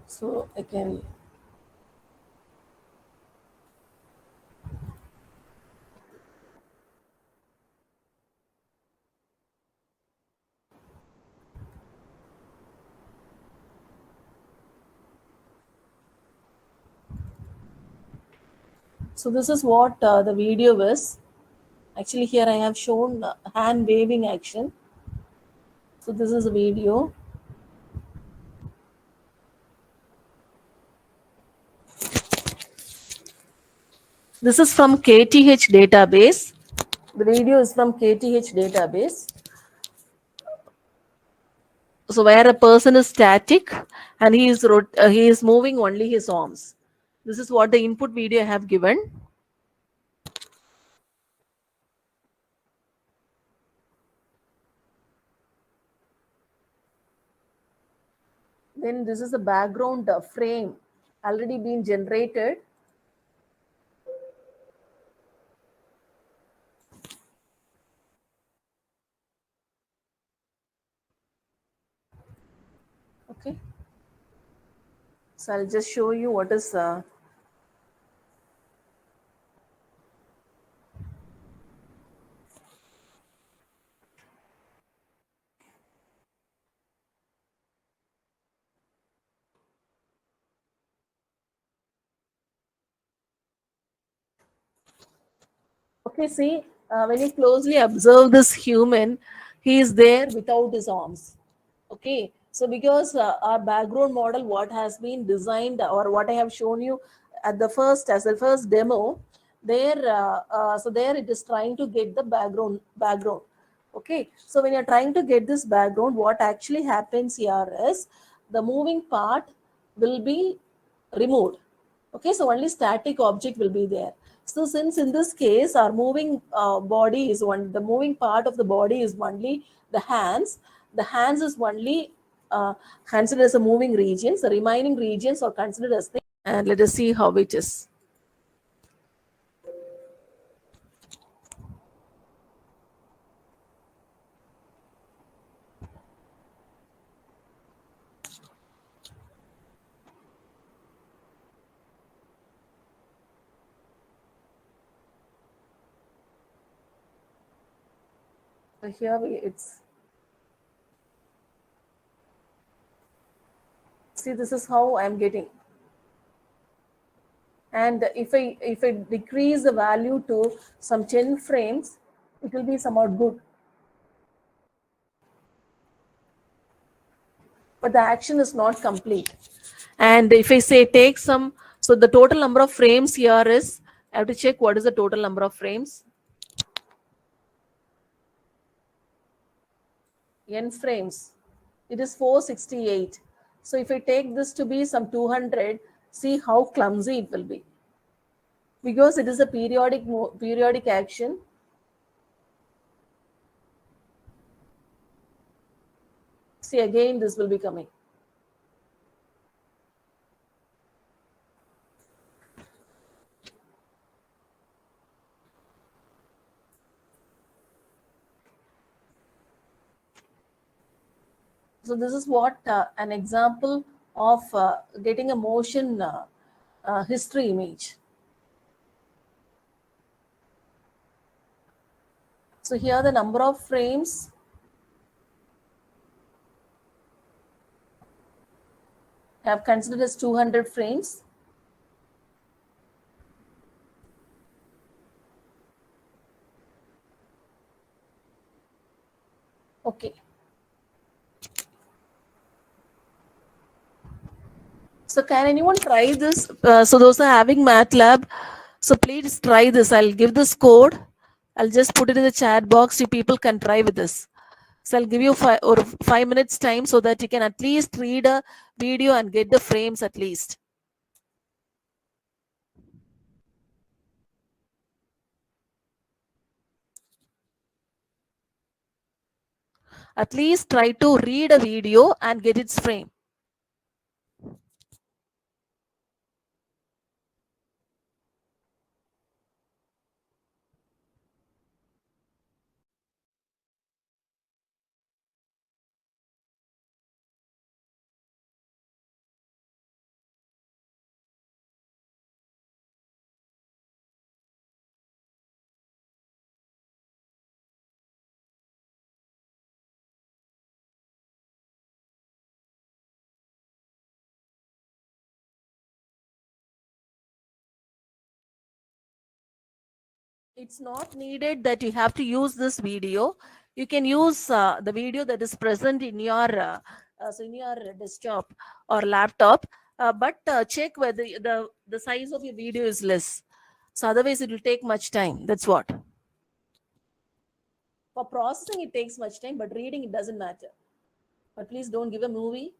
So I can. So this is what the video is. Actually, here I have shown hand waving action. So this is a video. This is from KTH database. The video is from KTH database. So where a person is static and he is moving only his arms. This is what the input video I have given. Then this is the background frame already been generated. Okay. So I'll just show you what is okay, see, when you closely observe this human, he is there without his arms. Okay, so because our background model, what has been designed or what I have shown you at the first, as the first demo, there, so there it is trying to get the background. Okay, so when you're trying to get this background, what actually happens here is the moving part will be removed. Okay, so only static object will be there. So since in this case our moving body is one, the moving part of the body is only the hands. The hands is only considered as a moving regions. The remaining regions are considered as the, and let us see how it is. So here it's, see, this is how I'm getting. And if I decrease the value to some 10 frames, it will be somewhat good. But the action is not complete. And if I say take some, so the total number of frames here is, I have to check what is the total number of frames. N frames. It is 468. So if I take this to be some 200, see how clumsy it will be. Because it is a periodic action. See, again this will be coming. So this is what an example of getting a motion history image. So here the number of frames I have considered as 200 frames. Okay. So can anyone try this? So those are having Matlab, so please try this. I'll give this code. I'll just put it in the chat box. You people can try with this. So I'll give you 5 minutes time so that you can at least read a video and get the frames at least. At least try to read a video and get its frame. It's not needed that you have to use this video. You can use the video that is present in your so in your desktop or laptop, but check whether the size of your video is less. So otherwise, it will take much time. That's what. For processing, it takes much time, but reading, it doesn't matter. But please don't give a movie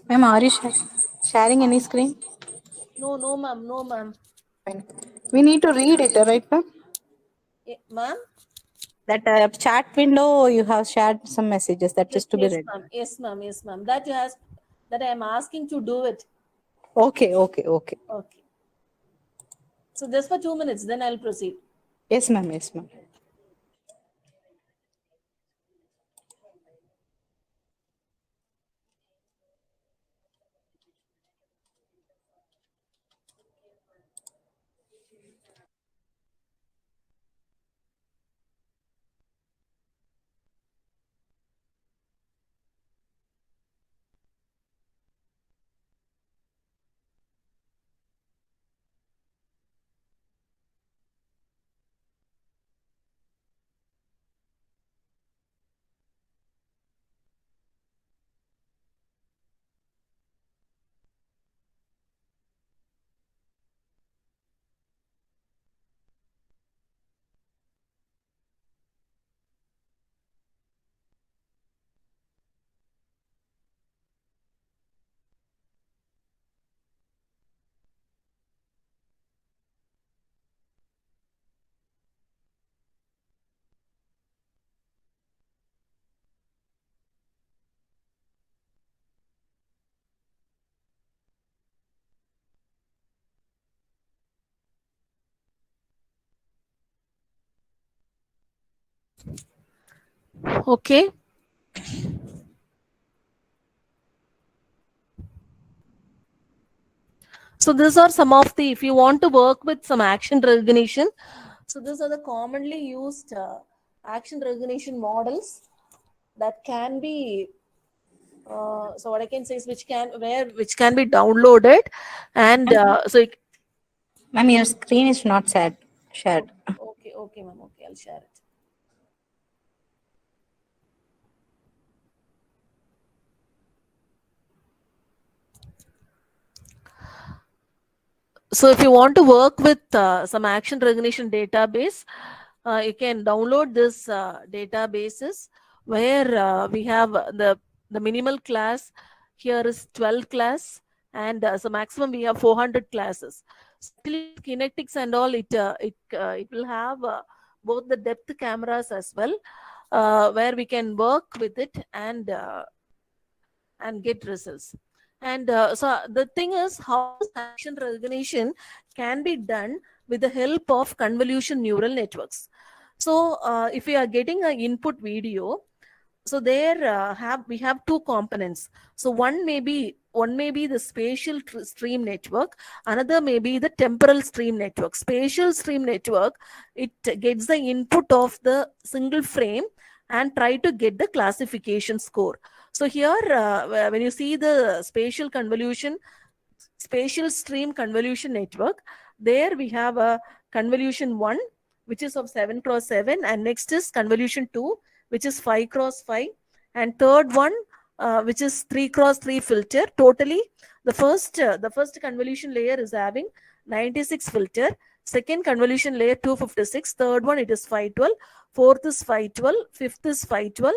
Ma'am, are you sharing any screen? No, no, ma'am. No, ma'am. Fine. We need to read it, right, ma'am? Ma'am? That chat window, you have shared some messages that is to be Yes, read. ma'am. Yes, ma'am. Yes, ma'am. That I am asking to do it. Okay, okay, okay. Okay. So just for 2 minutes, then I'll proceed. Yes, ma'am, yes, ma'am. Okay. So these are some of the, if you want to work with some action recognition, so these are the commonly used action recognition models that can be, so what I can say is which can be downloaded, and Ma'am, your screen is not shared. okay, ma'am, okay, I'll share it. So if you want to work with some action recognition database, you can download this databases where we have the minimal class here is 12 class, and so maximum we have 400 classes. So actually kinetics and all, it will have both the depth cameras as well, where we can work with it and get results. And so the thing is, how this action recognition can be done with the help of convolution neural networks. So if we are getting an input video, so there we have two components. So one may be the spatial stream network, another may be the temporal stream network. Spatial stream network, it gets the input of the single frame and try to get the classification score. So here when you see the spatial stream convolution network, there we have a convolution 1 which is of 7 cross 7, and next is convolution 2 which is 5 cross 5, and third one which is 3 cross 3 filter. Totally the first convolution layer is having 96 filter, second convolution layer 256, third one it is 512, fourth is 512, fifth is 512,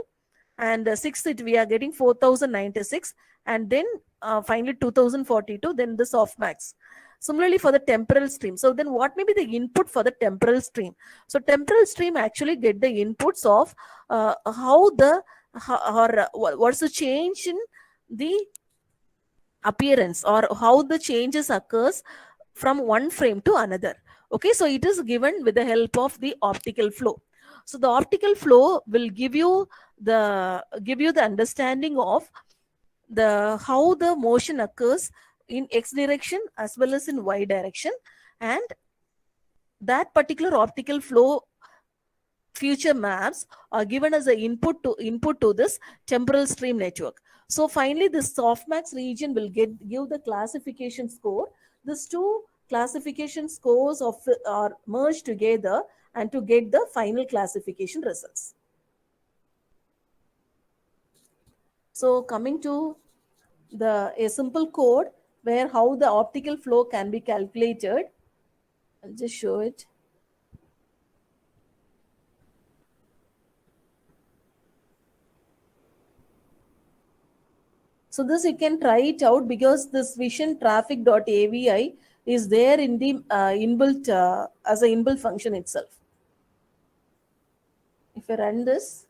and sixth we are getting 4096, and then finally 2042, then the softmax. Similarly for the temporal stream, so then what may be the input for the temporal stream? So temporal stream actually get the inputs of what's the change in the appearance, or how the changes occurs from one frame to another. Okay, so it is given with the help of the optical flow. So the optical flow will give you the understanding of the how the motion occurs in x direction as well as in y direction, and that particular optical flow future maps are given as an input to this temporal stream network. So finally this softmax region will give the classification score. These two classification scores are merged together and to get the final classification results. So coming to a simple code where how the optical flow can be calculated, I'll just show it. So this you can try it out because this vision traffic.avi is there in the inbuilt as an inbuilt function itself. If I run this,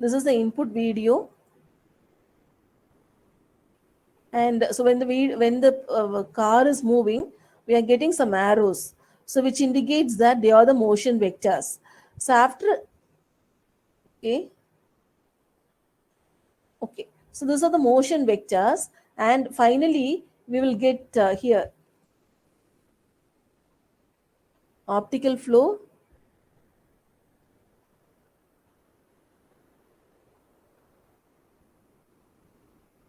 this is the input video, and so when the car is moving, we are getting some arrows, so which indicates that they are the motion vectors. So after, okay, okay, so these are the motion vectors, and finally we will get here optical flow,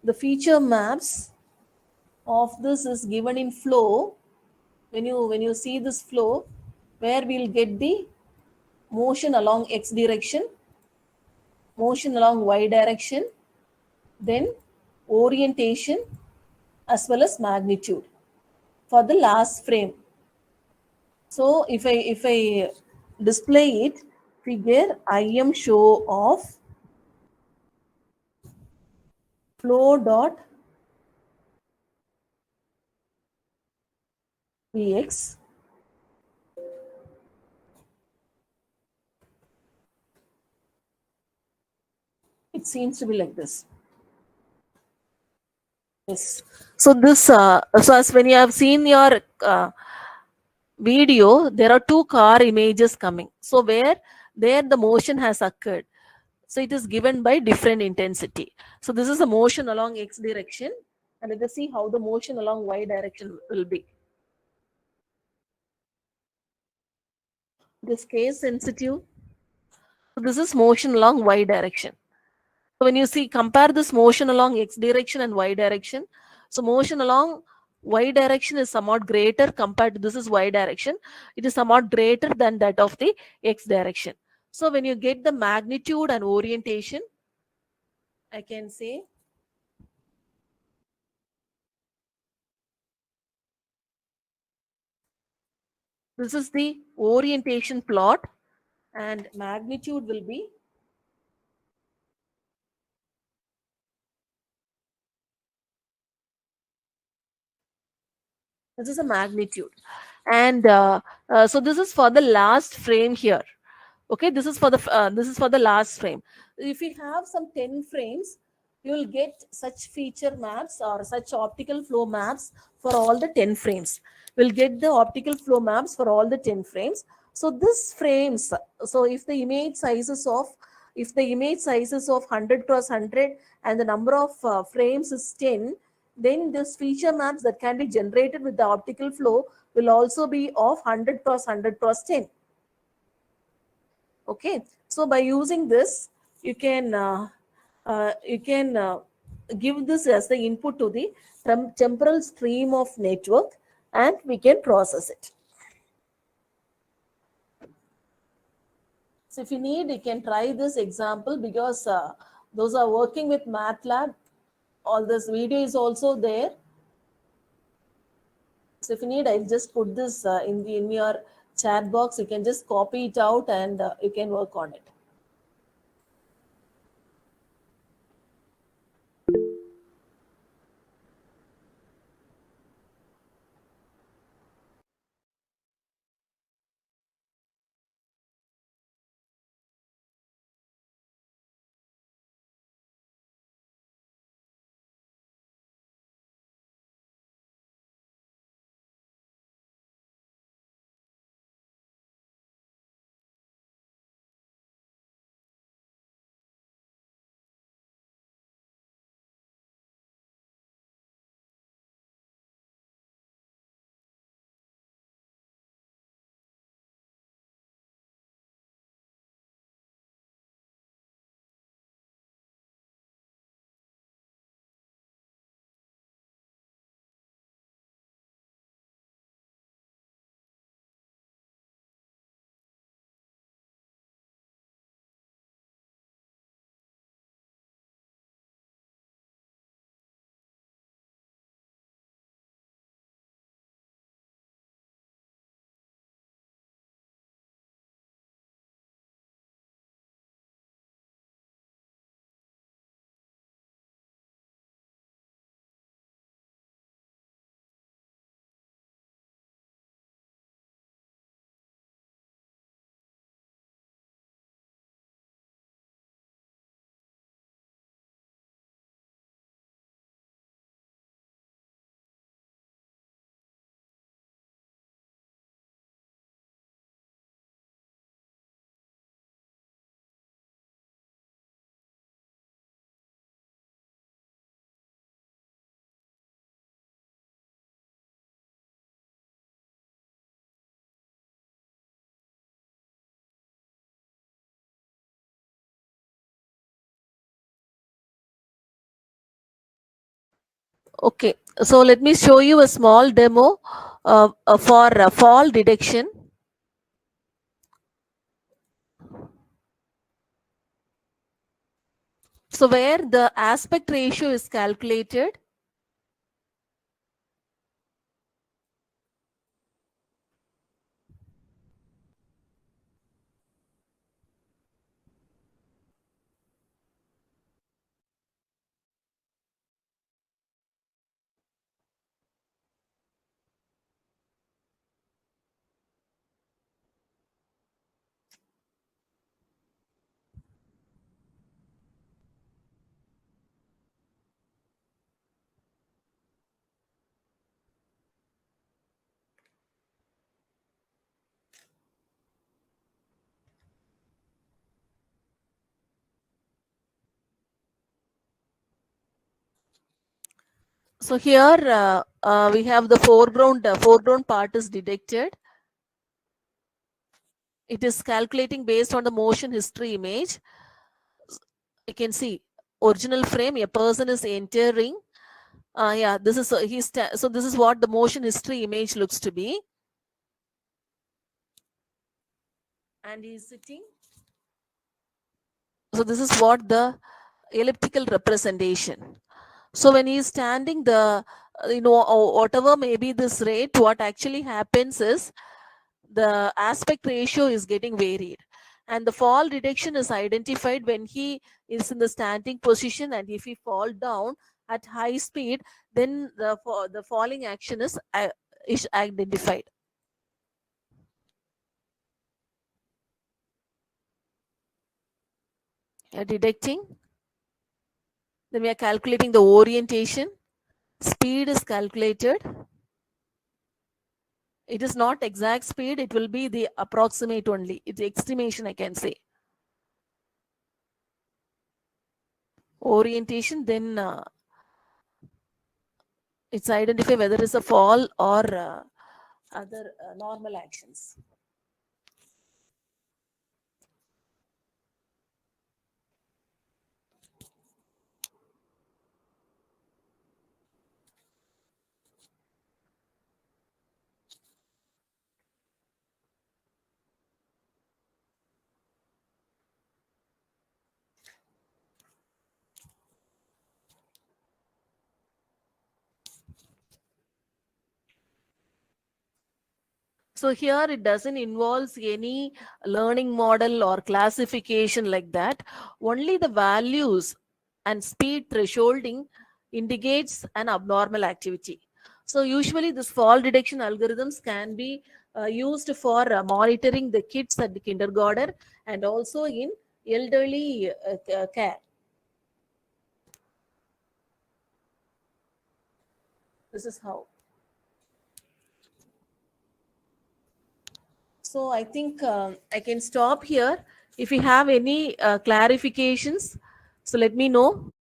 the feature maps of this is given in flow. When you see this flow, where we'll get the motion along x direction, motion along y direction, then orientation as well as magnitude for the last frame. So if I display it, figure IM show of flow dot Vx, it seems to be like this. Yes. So this so as when you have seen your video, there are two car images coming. So where there the motion has occurred. So it is given by different intensity. So this is the motion along x direction, and let us see how the motion along y direction will be. This case sensitive. So this is motion along y direction. So when you see, compare this motion along x direction and y direction. So motion along y direction is somewhat greater compared to this is y direction. It is somewhat greater than that of the x direction. So when you get the magnitude and orientation, I can say this is the orientation plot, and magnitude will be this is a magnitude, and so this is for the last frame here. Okay, this is for the last frame. If you have some 10 frames, you will get such feature maps or such optical flow maps for all the 10 frames. We'll get the optical flow maps for all the 10 frames. So this frames, so if the image size is of 100 cross 100 and the number of frames is 10, then this feature maps that can be generated with the optical flow will also be of 100 cross 100 cross 10. Okay, so by using this, you can give this as the input to the temporal stream of network, and we can process it. So if you need, you can try this example, because those are working with Matlab. All this video is also there. So if you need, I'll just put this in your chat box. You can just copy it out, and you can work on it. Okay, so let me show you a small demo for fall detection. So where the aspect ratio is calculated. So here we have the foreground part is detected. It is calculating based on the motion history image. You can see original frame, a person is entering. Yeah, this is so this is what the motion history image looks to be. And he is sitting. So this is what the elliptical representation. So when he is standing, the whatever may be this rate, what actually happens is the aspect ratio is getting varied, and the fall detection is identified when he is in the standing position, and if he fall down at high speed, then the falling action is identified. Detecting, then we are calculating the orientation, speed is calculated. It is not exact speed, it will be the approximate only, it's estimation, I can say. Orientation, then it's identify whether it's a fall or other normal actions. So here it doesn't involve any learning model or classification like that. Only the values and speed thresholding indicates an abnormal activity. So usually this fall detection algorithms can be used for monitoring the kids at the kindergarten and also in elderly care. This is how. So I think I can stop here. If you have any clarifications, so let me know.